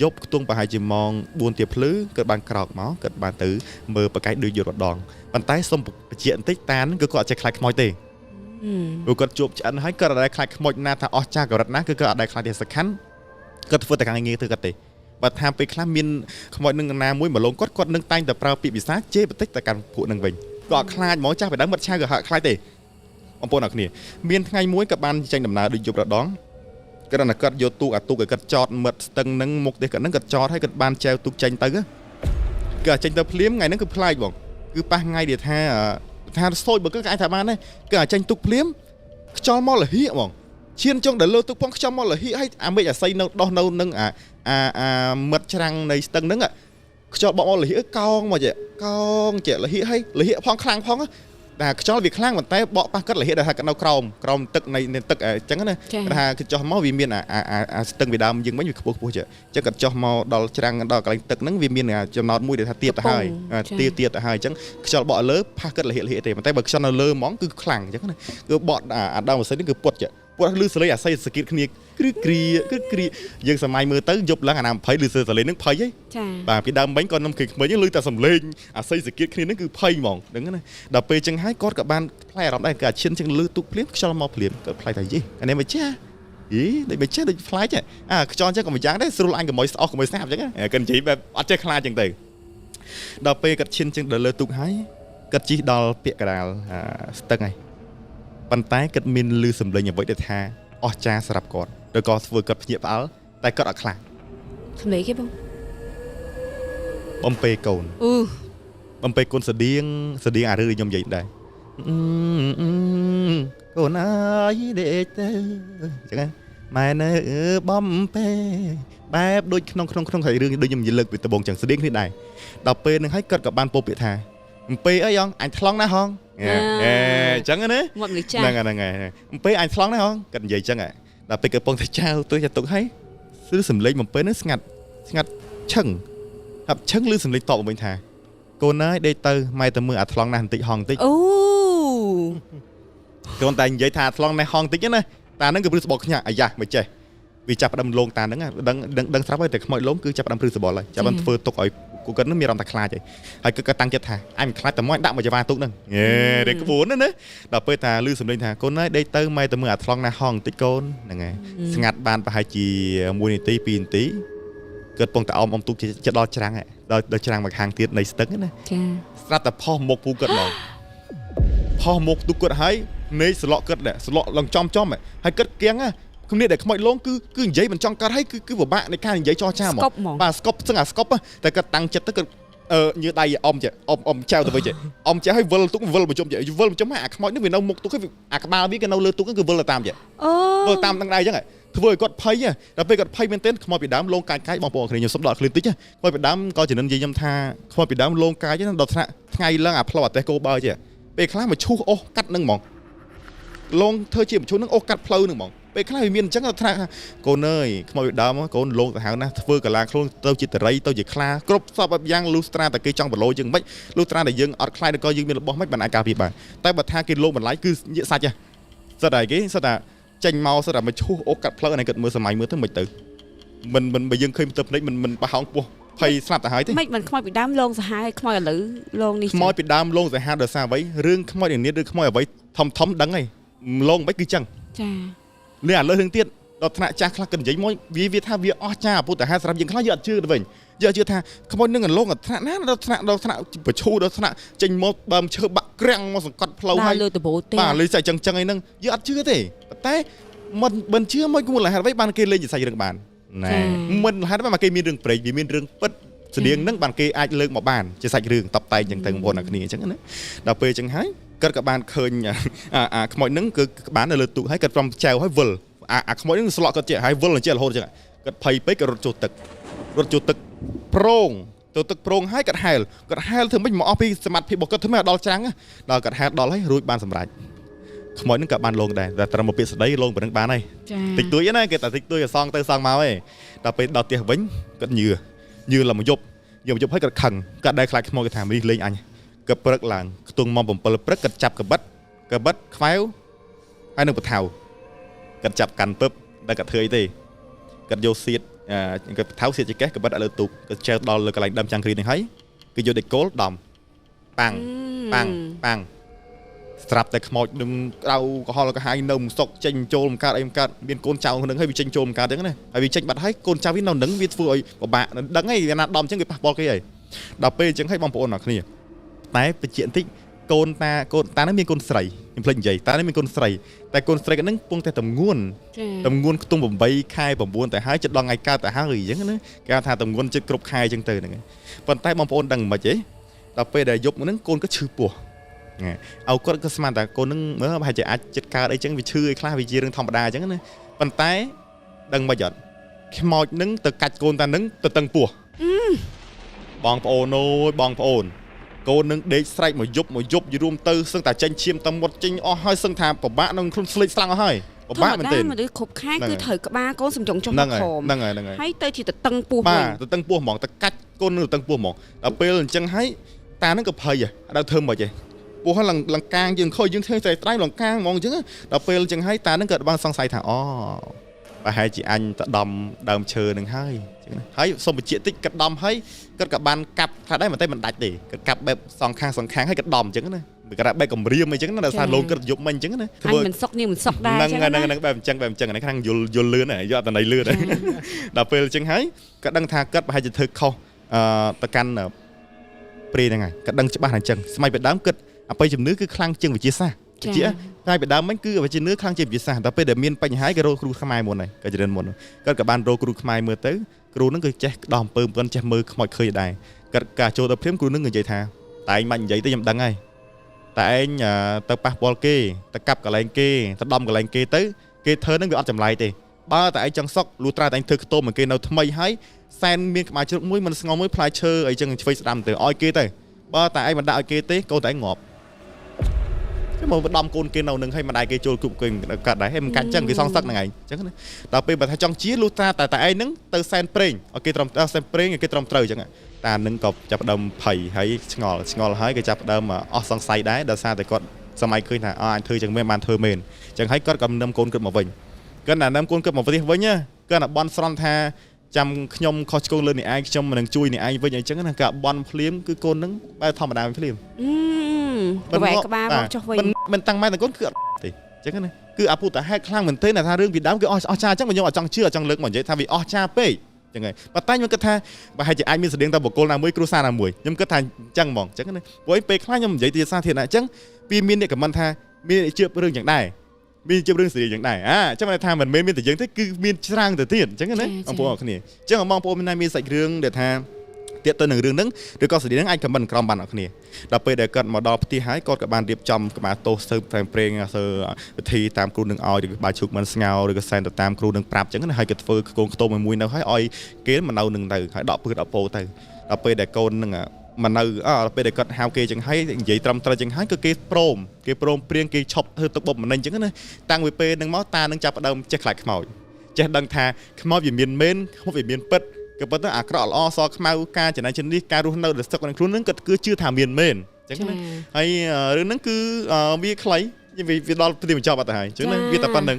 លយប់ខ្ទង់ប្រហែលជាម៉ោង4ទៀបភ្លឺគាត់បានក្រោកមកគាត់បានទៅមើលបកាយដូចយករដងប៉ុន្តែសុំបញ្ជាក់បន្តិចតានគឺគាត់អត់ចេះខ្លាចខ្មោចទេព្រោះគាត់ជួបឆ្អិនហើយគាត់អត់ដែលខ្លាចខ្មោចណាថាអស់ចាស់កម្រិតណាគឺគាត់អត់ដែលខ្លាចទេសខាន់គាត់ធ្វើតែការងារទៅគាត់ទេបើថាពេលខ្លះមានខ្មោចនឹងណាមួយមកលងគាត់នឹងតែងតែប្រើពាក្យភាសាជេរបន្តិចតែកាន់ពួកនឹងវិញគាត់អត់ខ្លាចហ្មងចាស់ពីដើមមិត្តឆៅក៏ហាក់ខ្លាចទេបងប្អូនអរគ្នាមានថ្ងៃមួយក៏បានចេញដំណើរដូចយប់រដងគាត់យកទូកឲ្យគាត់ចតមិត្តស្ទឹងនឹងមុខទេគាត់នឹងគាត់ចតឲ្យគាត់បានចែវទូកចេញទៅគាត់ចេញទៅភ្លាមថ្ងៃហ្នឹងគឺប្លែកបងគឺប៉ះថ្ងៃដែលថា ថាស្ទយបើគឺអាចថាបានដែរគឺអាចចាញ់ទុកភ្លាមខ្យល់មកលហៀកហ្មងឈានចុងដល់លើទុកផងខ្យល់មកលហៀកហើយអាមេឃអាស័យនៅដោះនៅនឹងអាមិត្តច្រាំងនៃស្ទឹងហ្នឹងខ្យល់បក់មកលហៀកកោងមកចេះកោងចេះលហៀកហើយលហៀកផងខ្លាំងផងតែខ្យល់វាខ្លាំងប៉ុន្តែបក់ប៉ះគាត់លហៀកដែលថាគាត់នៅក្រោមទឹកនៃទឹកអញ្ចឹងណាគាត់ថាគឺចុះមកវាមានអាស្ទឹងវាដើមយើងវិញវាខ្ពស់ចេះអញ្ចឹងគាត់ចុះមកដល់ច្រាំងដល់កន្លែងទឹកហ្នឹងវាមានចំណោទមួយដែលថាទៀបទៅហើយទៀបទៅហើយអញ្ចឹងខ្យល់បក់លើប៉ះគាត់លហៀកទេប៉ុន្តែបើខ្យល់នៅលើហ្មងគឺខ្លាំងអញ្ចឹងណាគឺបក់អាដើមអាស័យនេះគឺពុតចេះពុតលឺសលេងអាស័យសគៀតគ្នាគ្រីយើងសម័យមើលទៅយប់ឡើងអាណា20លឺសលេងហ្នឹងភ័យហីចាបាទពីដើមមិញក៏នំក្មេងៗលឺតែសំលេងអាស័យសគៀតគ្នាហ្នឹងគឺភ័យហ្មងហ្នឹងណាដល់ពេលចឹងហើយគាត់ក៏បានផ្លែអារម្មណ៍ដែរក៏ឈានចឹងលឺទុកភ្លាមខ្យល់មកភ្លាមគាត់ផ្លែតែយីអានេះមិនចាដូចមិនចាដូចផ្លែចឹងខ្យល់ចឹងក៏មួយយ៉ាងដែរស្រួលអញកុំឲ្យស្អស់កុំឲ្យស្នាប់ចឹងគាត់និយាយបែបអត់ចេះខ្លាចចឹងទៅដល់ពេលគាត់ឈានចឹងដល់លើទុកហើយគាត់ជិះដល់ពាក់កណ្ដាលស្ទឹងហើយប៉ុន្តែគាត់មានលឺសំឡេងអ្វីដែលថាអស្ចារ្យសម្រាប់គាត់ឬក៏ធ្វើគាត់ភ្ញាក់ផ្អើលតែគាត់អត់ខ្លាចសំឡេងគេបងបំពេកូនបំពេកូនស្តៀងអារឿងខ្ញុំនិយាយដែរកូនអើយដេកទៅចឹងម៉ែនៅបំពេបែបដូចក្នុងហើយរឿងដូចខ្ញុំនិយាយលើកពីដំបូងចឹងស្តៀងគ្នាដែរដល់ពេលនឹងហើយគាត់ក៏បានពោលពាក្យថាបំពេអីអញថ្លង់ណាហងចឹងណាមកលីចាហ្នឹងហើយបំពេអញថ្លង់ណាហងគាត់និយាយចឹងដល់ពេលកំពុងតែចៅទុយចាទុកហើយគឺសំឡេងបំពេនឹងស្ងាត់ឈឹងហើយឈឹងឮសំឡេងតបវិញថាកូនអើយដេកទៅម៉ែទៅមើលអាថ្លង់ណាស់បន្តិចហងបន្តិចអូកូនតែនិយាយថាថ្លង់ណាស់ហងបន្តិចណាតាហ្នឹងគឺព្រឹសបកខ្ញាក់អាយ៉ាមិនចេះវាចាប់ផ្ដើមលងតាហ្នឹងដឹងស្រាប់ហើយតែខ្មោចលងគឺចាប់ផ្ដើមព្រឹសបកហើយចាប់ផ្ដើមធ្វើទុកឲ្យគូគាត់នឹងមានអារម្មណ៍តែខ្លាចហើយគឺគាត់តាំងចិត្តថាអញមិនខ្លាចតែមកដាក់មកចង្វាទុកហ្នឹងតែក្បួនណាដល់ពេលថាឮសំឡេងថាកូនអើយដេកទៅម៉ែទៅមើលអាថ្លង់ណាស់ហងបន្តិចកូនហ្នឹងហើយស្ងាត់បានប្រហែលជា1នាទី2នាទីគាត់ពងតែអមទូកចិត្តដល់ច្រាំងដល់ច្រាំងមកខាងទៀតនៃស្ទឹងណាចាស្រាប់តែផុសមុខពូគាត់មកផុសមុខទូកគាត់ហើយមេឃស្លក់គាត់ស្លក់ឡើងចំហើយគាត់គៀងគ្នាដែលខ្មោចលងគឺនិយាយមិនចង់កាត់ហើយគឺពិបាកនៃការនិយាយចោះចាហ្មងបាទស្កប់ស្ងអាស្កប់តែគាត់តាំងចិត្តទៅគាត់ញើដៃអមចៅទៅវិញអមចៅឲ្យវិលទុកវិលបញ្ចុំវិលបញ្ចុំអាខ្មោចនេះវានៅមុខទុកអាក្បាលវាក៏នៅលើទុកគឺវិលតាមវិលតាមទាំងដៃអញ្ចឹងធ្វើឲ្យគាត់ភ័យដល់ពេលគាត់ភ័យមែនទែនខ្មោចពីដើមលងកាយបងប្អូនគ្នាខ្ញុំសុំដល់ឃ្លៀនតិចខ្មោចពីដើមក៏ជំនិននិយាយខ្ញុំថាខ្មោចពីដើមលងកាយដល់ថ្នាក់ថ្ងៃឡើងអាផ្លូវអតេះគោបើចេះពេលខ្លះមកឈូសអូសកាត់នឹងហ្មងលងធ្វើជាបញ្ឈូសនឹងអូសកាត់ផ្លូវនឹងហ្មងពេលខ្លះវាមានអញ្ចឹងថាកូនអើយខ្មោចពីដើមកូនលងទៅហៅណាធ្វើកាឡាខ្លួនទៅជាតរីទៅជាខ្លាគ្រប់សពយ៉ាងលូស្ត្រាតែគេចង់បលោយើងមិនលូស្ត្រាតែយើងអត់ខ្លាចឬក៏យើងមានរបស់មិនបានអាចការពារបានតែបើថាគេលងបន្លាយគឺញាក់សាច់ហ៎សិតតែគេសិតតែចេញមកសិតតែមកឈូសអូសកាត់ផ្លូវអានេះគាត់មើលសម័យមើលទៅមិនទៅមិនបើយើងឃើញទៅភ្នែកមិនបោះហោងពោះភ័យស្លាប់ទៅហើយទេមិនខ្មោចពីដើមលងសាហាវខ្មោចឥឡូវលងនេះខ្មោចពីដើមលងសាហាវដោយសារអ្វីរឿងខ្មោចនេះឬខ្មោចអ្វីធំដឹងហើយលងមិនគឺចឹងចានេះឥឡូវរឿងទៀតដល់ថ្នាក់ចាស់ខ្លះគាត់និយាយមកវាថាវាអស់ចាពុទ្ធហាសម្រាប់យើងខ្លះយើងអត់ជឿទៅវិញយើងជឿថាខ្មោចនឹងលងថ្នាក់ណាដល់ថ្នាក់ប្រឈូដល់ថ្នាក់ចេញមកបើមឈើបាក់ក្រាំងមកសង្កត់ផ្លូវហើយលើតបោទេបាទលើសាច់ចឹងអីហ្នឹងយើងអត់ជឿទេតែមិនជឿមកគួរលហេតុអ្វីបានគេលេងជាសាច់រឿងបានណែមិនលហេតុអ្វីមកគេមានរឿងព្រេងវាមានរឿងពិតស្តៀងហ្នឹងបានគេអាចលើកមកបានជាសាច់រឿងតបតែងចឹងទៅបងប្អូនអ្នកគ្នាអញ្ចឹងណាដល់ពេលចឹងហើយគាត់ក៏បានឃើញអាខ្មោចហ្នឹងគឺបាននៅលើទូកហើយគាត់ព្រមចែវហើយវិលអាខ្មោចហ្នឹងស្លក់គាត់ជាហើយវិលជារហូតចឹងគាត់ភ័យពេកគាត់រត់ចូលទឹកប្រងទៅទឹកប្រងហើយគាត់ហែលធ្វើមិនមកអស់ពីសមត្ថភាពរបស់គាត់ធ្វើមិនដល់ច្រាំងដល់គាត់ហែលដល់ហើយរួចបានសម្រេចខ្មោចហ្នឹងក៏បានលងដែរតែត្រឹមមកពាក្យស្ដីលងប៉ុណ្្នឹងបានហើយតិចតួចណាគេតែតិចតួចសងទៅសងមកឯងដល់ពេលដល់ផ្ទះវិញគាត់ញឿឡើងមកយប់ហើយគាត់ខឹងគាត់ដែរខ្លាចខ្មោចគាត់ថានេះលេងអញគាត់ព្រឹកឡើងខ្ទង់ម៉ោង7ព្រឹកគាត់ចាប់កបិតខ្វែវហើយនឹងបថៅគាត់ចាប់កាន់ពឹបតែគាត់ធ្វើអីទេគាត់យកសៀតគាត់បថៅសៀតចកេះកបិតឲ្យលើទូកគាត់ចែកដល់លើកន្លែងដើមចង្គ្រីនេះហើយគឺយកដេកគោលដំប៉ាំងស្រាប់តែខ្មោចនឹងក្រៅកុហលកាហាយនៅមុខសុកចេញចូលមកកើតអីមកកើតមានកូនចៅហ្នឹងហើយវាចេញចូលមកកើតអញ្ចឹងណាហើយវាចេញបាត់ហើយកូនចៅវានៅនឹងវាធ្វើឲ្យពិបាកដឹងហើយវាណាដំអញ្ចឹងវាប៉ះពាល់គេហើយដល់ពេលអញ្ចឹងហើយបងប្អូនអ្នកគ្នាតែបញ្ជាក់បន្តិចកូនតានឹងមានកូនស្រីខ្ញុំភ្លេចនិយាយតានឹងមានកូនស្រីតែកូនស្រីហ្នឹងពងតែតំងួនខ្ទង់8ខែ9តែហើយចិត្តដល់ថ្ងៃកើតទៅហើយអញ្ចឹងណាគេថាតំងួនចិត្តគ្រប់ខែអញ្ចឹងទៅហ្នឹងប៉ុន្តែបងប្អូនដឹងមិនទេដល់ពេលដែលយប់ហ្នឹងកូនក៏ឈឺពោះ អោគាត់ក៏ស្មានតែកូននឹងមើលប្រហែលជាអាចចិត្តកើតអីចឹងវាឈឺអីខ្លះវាជារឿងធម្មតាអញ្ចឹងណាប៉ុន្តែដឹងមិនអត់ខ្មោចនឹងទៅកាច់កូនតានឹងទៅតឹងពោះបងប្អូនអូយបងប្អូនកូននឹងដេកស្រែកមកយប់យរួមទៅសឹងតែចេញឈាមទៅមុតចេញអស់ហើយសឹងថាពិបាកនឹងខ្លួនស្លេកស្លាំងអស់ហើយពិបាកមែនទេមនុស្សគ្រប់ខែគឺត្រូវក្បាលកូនសំចុងចុះមកក្រោមហ្នឹងហើយទៅជាទៅតឹងពោះវិញបាទទៅតឹងពោះហ្មងទៅកាច់កូននឹងទៅតឹងពោះហ្មងដល់ពេលអញ្ចឹងហើយតានឹងក៏ភ័យដល់ធ្វើមិនទេពោះហើយលង្កាងយើងខូចយើងធ្វើតែត្រៃលង្កាងហ្មងអញ្ចឹងដល់ពេលអញ្ចឹងហើយតានឹងក៏បានសង្ស័យថាអូប្រហែលជាអញទៅដំដើមឈើនឹងហើយអញ្ចឹងហើយសុំបញ្ជាក់តិចក៏ដំហើយគាត់ក៏បានកាប់ខ្លះដែរមិនតែមិនដាច់ទេគាត់កាប់បែបសងខាងហើយក៏ដំអញ្ចឹងណាមិនគាត់បែបកម្រាមអីចឹងណាដោយសារលោកគាត់យប់មិញអញ្ចឹងណាធ្វើមិនសុកនេះមិនសុកដែរអញ្ចឹងហ្នឹងបែបអញ្ចឹងអានេះខាងយល់លឿនហើយយកតែណៃលឿនហើយដល់ពេលអញ្ចឹងហើយគាត់ដឹងថាគាត់ប្រហែលជាធ្វើខុសទៅកាន់ព្រៃហ្នឹងហើយគាត់ដឹងច្បាស់តែអញ្ចឹងស្ម័យពីដើមគាត់អបិយជំនឿគឺខ្លាំងជាងវិទ្យាសាស្ត្រជាតែពីដើមមិញគឺវិទ្យាសាស្ត្រខ្លាំងជាងវិទ្យាសាស្ត្រដល់ពេលដែលមានបញ្ហាគេរកគ្រូខ្មែរមុនហើយក៏ច្រើនមុនគាត់ក៏បានរកគ្រូខ្មែរមើលទៅគ្រូហ្នឹងគឺចេះដោះអំពើមិនចេះមើលខ្មោចឃើញដែរគាត់ការចូលទៅព្រាមគ្រូហ្នឹងនិយាយថាតែឯងមិននិយាយទេខ្ញុំដឹងហើយតែឯងទៅប៉ះពាល់គេទៅកាប់កន្លែងគេទៅដំកន្លែងគេទៅគេធ្វើហ្នឹងវាអត់ចម្លែកទេបើតែឯងចង់សុកលូត្រាតែឯងធ្វើខ្ទមមកគេនៅថ្មីហើយសែនមានក្បាលជ្រូកមួយមិនស្ងោមួយផ្លែឈើអីចឹងឆ្វេងស្ដាំទៅឲ្យគេទៅបើតែឯងមិនដាក់ឲ្យគេទេកូនតែឯងងាប់គេមកដំកូនគេនៅនឹងឲ្យមិនដែរគេចូលគ្រប់គេកាត់ដែរហើយមិនកាច់ចឹងគេសងសឹកហ្នឹងឯងចឹងណាដល់ពេលបើថាចង់ជាលូត្រាតែឯងហ្នឹងទៅសែនប្រេងឲ្យគេត្រឹមសែនប្រេងឲ្យគេត្រឹមត្រូវចឹងតានឹងក៏ចាប់ផ្ដើមភ័យហើយឆ្ងល់ហើយគេចាប់ផ្ដើមអស់សង្ស័យដែរដោយសារតែគាត់សម័យឃើញថាអញធ្វើចឹងមែនបានធ្វើមែនចឹងហើយគាត់ក៏នឹមកូនគាត់មកវិញគាត់ណានឹមកូនគាត់មកផ្ទះវិញគាត់ណាបន់ស្រន់ថាចាំខ្ញុំខុសឆ្គងលើនេះឯងខ្ញុំនឹងជួយនេះឯងវិញអញ្ចឹងណាកាបន់ភ្លាមគឺកូននឹងបែបធម្មតាភ្លាមក្បែរក្បាលមកចុះវិញមិនតាំងម៉ែតាកូនគឺអត់ទេអញ្ចឹងណាគឺអាពុតតែហេតុខ្លាំងមែនទេថារឿងពីដើមគឺអស់ចាអញ្ចឹងខ្ញុំអត់ចង់ជឿអត់ចង់លើកមកនិយាយថាវាអស់ចាពេកចឹងហើយប៉ុន្តែខ្ញុំគិតថាបើហេតុជាអាចមានស្តៀងតែបុគ្គលណាមួយគ្រួសារណាមួយខ្ញុំគិតថាអញ្ចឹងហ្មងអញ្ចឹងណាព្រោះពេលខ្លះខ្ញុំនិយាយទីសាធារណៈអញ្ចឹងពីមានអ្នកខមមិនថាមានជឿរឿងយ៉ាងដែរមានជឿរឿងសេរីយ៉ាងដែរអញ្ចឹងថាមិនមែនមានតែយើងទេគឺមានច្រើនទៅទៀតអញ្ចឹងណាបងប្អូនអរគ្នាអញ្ចឹងបងប្អូនមានសាច់រឿងដែលថាទៀតទៅនឹងរឿងហ្នឹងឬក៏សេរីហ្នឹងអាចខមមិនក្រំបានអរគ្នាដល់ពេលដែលគាត់មកដល់ផ្ទះហើយគាត់ក៏បានរៀបចំក្បាលតោសទៅតាមប្រេងទៅវិធីតាមគ្រូនឹងឲ្យឬក៏បាយជូកមិនស្ងោឬក៏សែនទៅតាមគ្រូនឹងប្រាប់អញ្ចឹងណាហើយគាត់ធ្វើកូនខ្ទមមួយនៅឲ្យគេមកនៅនឹងទៅហើយដកពឺដកពោទៅដល់ពេលដែលកូននឹងមកនៅដល់ពេលដែលគាត់ហៅគេអញ្ចឹងហើយនិយាយត្រឹមត្រូវអញ្ចឹងហើយក៏គេព្រមព្រៀងគេឈប់ធ្វើទឹកបុកម្នេញអញ្ចឹងណាតាំងពីពេលហ្នឹងមកតានឹងចាប់ផ្ដើមចេះខ្លាចខ្មោចចេះដឹងថាខ្មោចវាមានមែនខ្មោចវាមានពិតក៏ប៉ុន្តែអាក្រក់ល្អសខ្មៅការចំណាយជំនេះការរស់នៅដែលស្ទឹកក្នុងខ្លួនហ្នឹងគាត់គឺជឿថាមានមែនអញ្ចឹងណាហើយរឿងហ្នឹងគឺវាខ្លីវាដល់ទីបញ្ចប់អត់ទៅហើយអញ្ចឹងណាវាតែប៉ុណ្្នឹង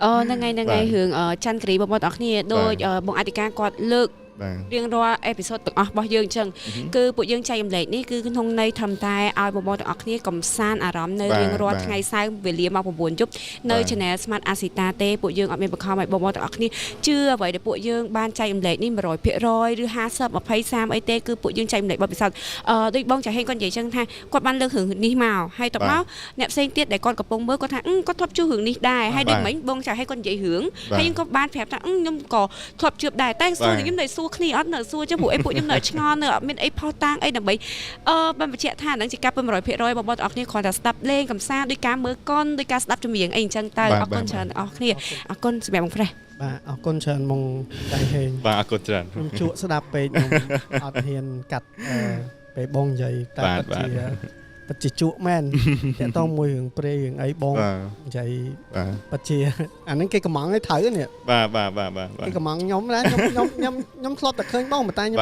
ហ្នឹងហើយរឿងច័ន្ទគិរីបងប្អូនអរគ្នាដូចបងអធិការគាត់លើករៀងរាល់អេពីសូតទាំងអស់របស់យើងអញ្ចឹងគឺពួកយើងចែករំលែកនេះគឺក្នុងន័យធម្មតាឲ្យបងប្អូនទាំងអស់គ្នាកំសាន្តអារម្មណ៍នៅរៀងរាល់ថ្ងៃសៅរ៍វេលាម៉ោង 9 យប់នៅ Channel Smart Asita ទេពួកយើងអត់មានបង្ខំឲ្យបងប្អូនទាំងអស់គ្នាជឿអ្វីដែលពួកយើងបានចែករំលែកនេះ 100% ឬ 50 20 30អីទេគឺពួកយើងចែករំលែកបទពិសោធន៍ដូចបងចាហេងគាត់និយាយអញ្ចឹងថាគាត់បានលើករឿងនេះមកហើយតបមកអ្នកផ្សេងទៀតដែលគាត់កំពុងមើលគាត់ថាគាត់ធ្លាប់ជួបរឿងនេះដែរហើយដូចមិញបងចាហេងគាត់និយាយរឿងហើយយើងក៏បានប្រាប់ថាខ្ញុំក៏ធ្លាប់ជួបដែរតែសួរខ្ញុំនៅសួរគ្នាអត់នៅសួរចឹងព្រោះអីពួកខ្ញុំនៅឆ្ងល់នៅអត់មានអីផុសតាងអីដើម្បីបានបញ្ជាក់ថាហ្នឹងជាការពិត 100% បងប្អូនទាំងអស់គ្នាគ្រាន់តែស្ដាប់លេងកំសាន្តដោយការមើលកុនដោយការស្ដាប់ចម្រៀងអីអញ្ចឹងទៅអរគុណច្រើនអស់គ្នាអរគុណសម្រាប់បងប្រេះបាទអរគុណច្រើនមកចៃហេងបាទអរគុណច្រើនខ្ញុំជក់ស្ដាប់ពេកខ្ញុំអត់ហ៊ានកាត់ពេលបងនិយាយតែពិតជាជក់មែនតែតោះមួយរឿងព្រេរឿងអីបងនិយាយពិតជាអាហ្នឹងគេកំងឲ្យត្រូវនេះបាទគេកំងខ្ញុំណាខ្ញុំធ្លាប់តែឃើញបងតែខ្ញុំ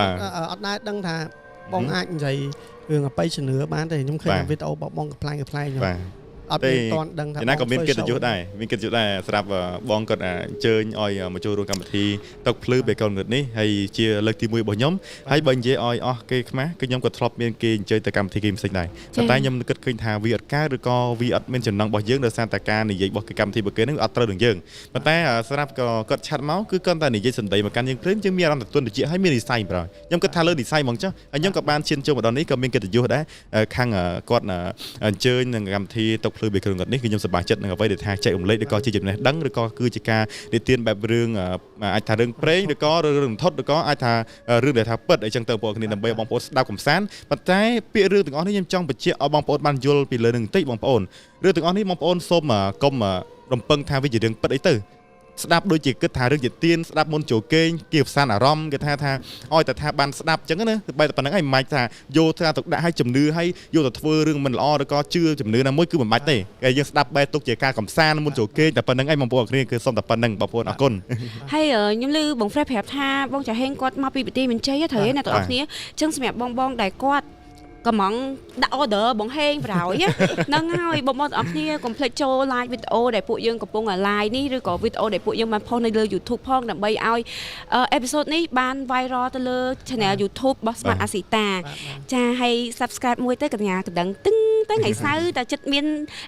អត់ដែរដឹងថាបងអាចនិយាយរឿងអបិយជំនឿបានតែខ្ញុំឃើញវីដេអូរបស់បងកំ pl ខ្ញុំអត់មានតន់ដឹងថាណាក៏មានកិត្តិយសដែរសម្រាប់បងគាត់អញ្ជើញឲ្យមកចូលរួមកម្មវិធីតុកភ្លឺបេកុនងឹតនេះហើយជាលើកទី1របស់ខ្ញុំហើយបើនិយាយឲ្យអស់គេខ្មាស់គឺខ្ញុំក៏ធ្លាប់មានគេអញ្ជើញទៅកម្មវិធីគេផ្សេងដែរប៉ុន្តែខ្ញុំគិតឃើញថាវាអត់កើតឬក៏វាអត់មានចំណងរបស់យើងដោយសារតែការនិយាយរបស់គេកម្មវិធីរបស់គេនឹងអត់ត្រូវនឹងយើងប៉ុន្តែសម្រាប់ក៏គាត់ឆាត់មកគឺគាត់តែនិយាយសម្ដីមកកាន់យើងព្រមយើងមានអារម្មណ៍ទទួលតិចហើយមាននិស័យប្រហែលខ្ញុំគិតថាលើនិស័យហ្មងចុះហើយខ្ញុំក៏បានឈានចូលមកដល់នេះក៏មានកិត្តិយសដែរខាងគាត់អញ្ជើញនឹងកម្មវិធីតុក ភ្លឺបេក្រូងនេះគឺខ្ញុំសប្បាយចិត្តនឹងអ្វីដែលថាចែករំលែកឬក៏ជាចំណេះដឹងឬក៏គឺជាការនិទានបែបរឿងអាចថារឿងព្រេងឬក៏រឿងថុតឬក៏អាចថារឿងដែលថាពិតអីចឹងទៅបងប្អូនគ្នាដើម្បីឲ្យបងប្អូនស្ដាប់កំសាន្តប៉ុន្តែពាក្យរឿងទាំងអស់នេះខ្ញុំចង់បញ្ជាក់ឲ្យបងប្អូនបានយល់ពីលើនឹងបន្តិចបងប្អូនរឿងទាំងអស់នេះបងប្អូនសូមកុំរំពឹងថាវាជារឿងពិតអីទៅស្ដាប់ដូចជាគិតថារឿងជាទៀនស្ដាប់មុនចូលគេងគៀបផ្សានអារម្មណ៍គេថាឲ្យតែថាបានស្ដាប់អញ្ចឹងណាបែរតែប៉ុណ្្នឹងឯងមិនបាច់ថាយកថាទៅដាក់ឲ្យជំនឿឲ្យយកទៅធ្វើរឿងមិនល្អឬក៏ជឿជំនឿណាមួយគឺមិនបាច់ទេគេយើងស្ដាប់បែរទុកជាការកំសាន្តមុនចូលគេងតែប៉ុណ្្នឹងឯងបងប្អូនគ្នាគឺសុំតែប៉ុណ្្នឹងបងប្អូនអរគុណហើយខ្ញុំឮបង Fred ប្រាប់ថាបងចាហេងគាត់មកពីប្រទេសមានជ័យត្រូវទេអ្នកទាំងអស់គ្នាអញ្ចឹងសម្រាប់បងដែលគាត់កំងដាក់ order បងហេងប្រោយហ្នឹងហើយបងប្អូនទាំងអស់គ្នាកុំភ្លេចចូល like វីដេអូដែលពួកយើងកំពុង live នេះឬក៏វីដេអូដែលពួកយើងបានផុសនៅលើ YouTube ផងដើម្បីឲ្យepisode នេះបាន viral ទៅលើ channel YouTube របស់ Smart Asita ចាហើយ subscribe មួយទៅកញ្ញាកណ្ដឹងទឹងទៅថ្ងៃសៅរ៍តែចិត្តមាន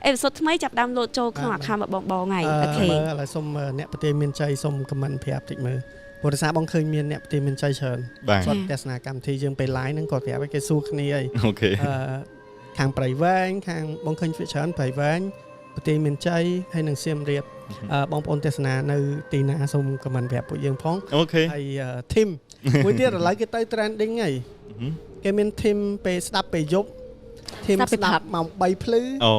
episode ថ្មីចាប់ដើមលោតចូលក្នុង account របស់បងហើយអូខេឥឡូវសូមអ្នកប្រទេសមានជ័យសូម comment ប្រាប់តិចមើលព្រោះថាបងឃើញមានអ្នកប្រទេសមានជ័យច្រើនគាត់ទស្សនាកម្មវិធីយើងពេល live ហ្នឹងគាត់ប្រាប់ឲ្យគេសួរគ្នាអីអូខេខាងប្រៃវែងខាងបងឃើញច្រើនប្រៃវែងប្រទេសមានជ័យហើយនឹងសៀមរាបបងប្អូនទស្សនានៅទីណាសូម comment ប្រាប់ពួកយើងផងអូខេហើយ team មួយទៀតឥឡូវគេទៅ trending ហើយគេមាន team ពេលស្ដាប់ពេលយប់ team ស្ដាប់ម៉ោង3ភ្លឺអូ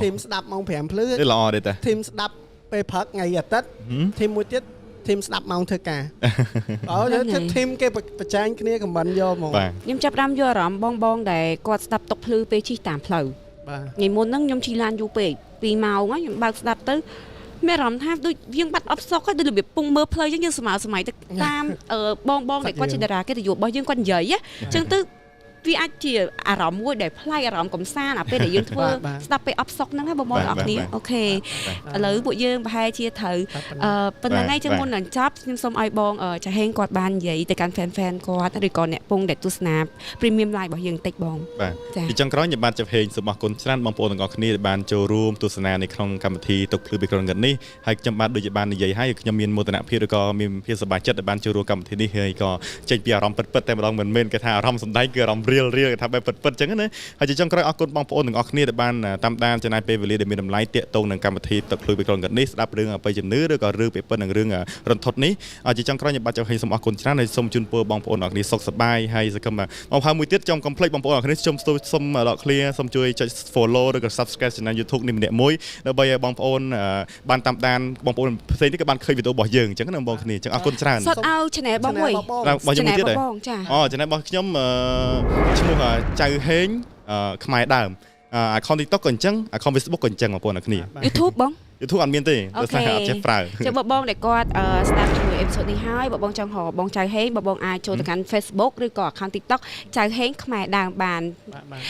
team ស្ដាប់ម៉ោង5ភ្លឺល្អទេតា team ស្ដាប់ពេលព្រឹកថ្ងៃអាទិត្យ team មួយទៀតធីមស្ដាប់ម៉ោងធ្វើការធីមគេប្រចាំគ្នាខមមិនយកហ្មងខ្ញុំចាប់ផ្ដើមយកអារម្មណ៍បងដែលគាត់ស្ដាប់តុកភ្លឺពេលជិះតាមផ្លូវបាទថ្ងៃមុនហ្នឹងខ្ញុំជិះឡានយូរពេក2ម៉ោងខ្ញុំបើកស្ដាប់ទៅមានអារម្មណ៍ថាដូចយើងបាត់អត់សុខហើយដូចរបៀបពងមើលផ្លូវអញ្ចឹងយើងសម័យទៅតាមបងដែលគាត់ជាតារាកិត្តិយសរបស់យើងគាត់និយាយអញ្ចឹងទៅវាអាចជាអារម្មណ៍មួយដែលប្លែកអារម្មណ៍កំសាន្តអាពេលដែលយើងធ្វើស្ដាប់ពេលអបសុកហ្នឹងណាបងប្អូនអរគ្នាអូខេឥឡូវពួកយើងប្រហែលជាត្រូវប៉ុណ្ណឹងហើយចឹងមុននឹងចប់ខ្ញុំសូមឲ្យបងចាហេងគាត់បាននិយាយទៅកាន់ fan គាត់ឬក៏អ្នកពងដែលទស្សនា premium live របស់យើងបន្តិចបងចាពីចុងក្រោយខ្ញុំបាទចាហេងសូមអរគុណច្រើនបងប្អូនទាំងអស់គ្នាដែលបានចូលរួមទស្សនានៅក្នុងកម្មវិធីតុកភ្លឺបេក្រូងនេះហើយខ្ញុំបាទដូចជាបាននិយាយហើយខ្ញុំមានមោទនភាពឬក៏មានភាពសប្បាយចិត្តដែលបានចូលរួមកម្មវិធីនេះហើយក៏ចេញពីអារម្មណ៍ពិតៗតែម្ដងមិនមែនគេថាអារម្មណ៍សំដែងគឺអារម្មណ៍រៀលថាបែបពិតៗអញ្ចឹងណាហើយជាចុងក្រោយអរគុណបងប្អូនទាំងអស់គ្នាដែលបានតាមដានចំណាយពេលវេលាដែលមានតម្លៃតាក់ទងនឹងកម្មវិធីទឹកភ្លឺបេក្រូងនេះស្ដាប់រឿងអបិយជំនឿឬក៏រឿងពីពិតនឹងរឿងរន្ធត់នេះជាចុងក្រោយខ្ញុំបាទចង់ឲ្យសូមអរគុណច្រើនហើយសូមជូនពរបងប្អូនទាំងអស់គ្នាសុខសប្បាយហើយសកម្មមកហើយមួយទៀតចង់កុំភ្លេចបងប្អូនទាំងអស់គ្នាសូមដកឃ្លាសូមជួយចុច follow ឬក៏ subscribe channel YouTube នេះម្នាក់មួយដើម្បីឲ្យបងប្អូនបានតាមដានបងប្អូនផ្សេងទៀតក៏បានឃើញវីដេអូរបស់យើងអញ្ចឹងណាបងប្អូនគ្នាអញ្ចឹងអរគុណច្រើនសុតឲ្យ channel បងមួយរបស់ខ្ញុំទៀតបងចាchannel របស់ខ្ញុំឈ្មោះចៅហេងខ្មែរដើមaccount TikTok ក៏អញ្ចឹង account Facebook ក៏អញ្ចឹងបងប្អូនអ្នកគ្នា YouTube បង YouTube អត់មានទេដោយសារអត់ចេះប្រើចាំបងដែលគាត់ស្ដាប់ជាមួយ episode នេះហើយបងចង់ហៅបងចៅហេងបងអាចចូលទៅកាន់ Facebook ឬក៏ account TikTok ចៅហេងខ្មែរដើមបាន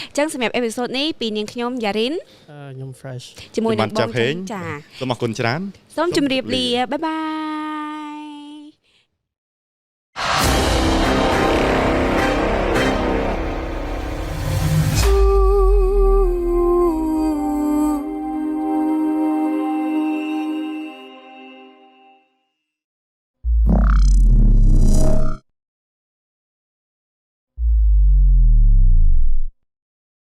អញ្ចឹងសម្រាប់ episode នេះពីនាងខ្ញុំយ៉ារីនខ្ញុំ fresh ជាមួយនឹងបងចាសូមអរគុណច្រើនសូមជម្រាបលាបាយបាយ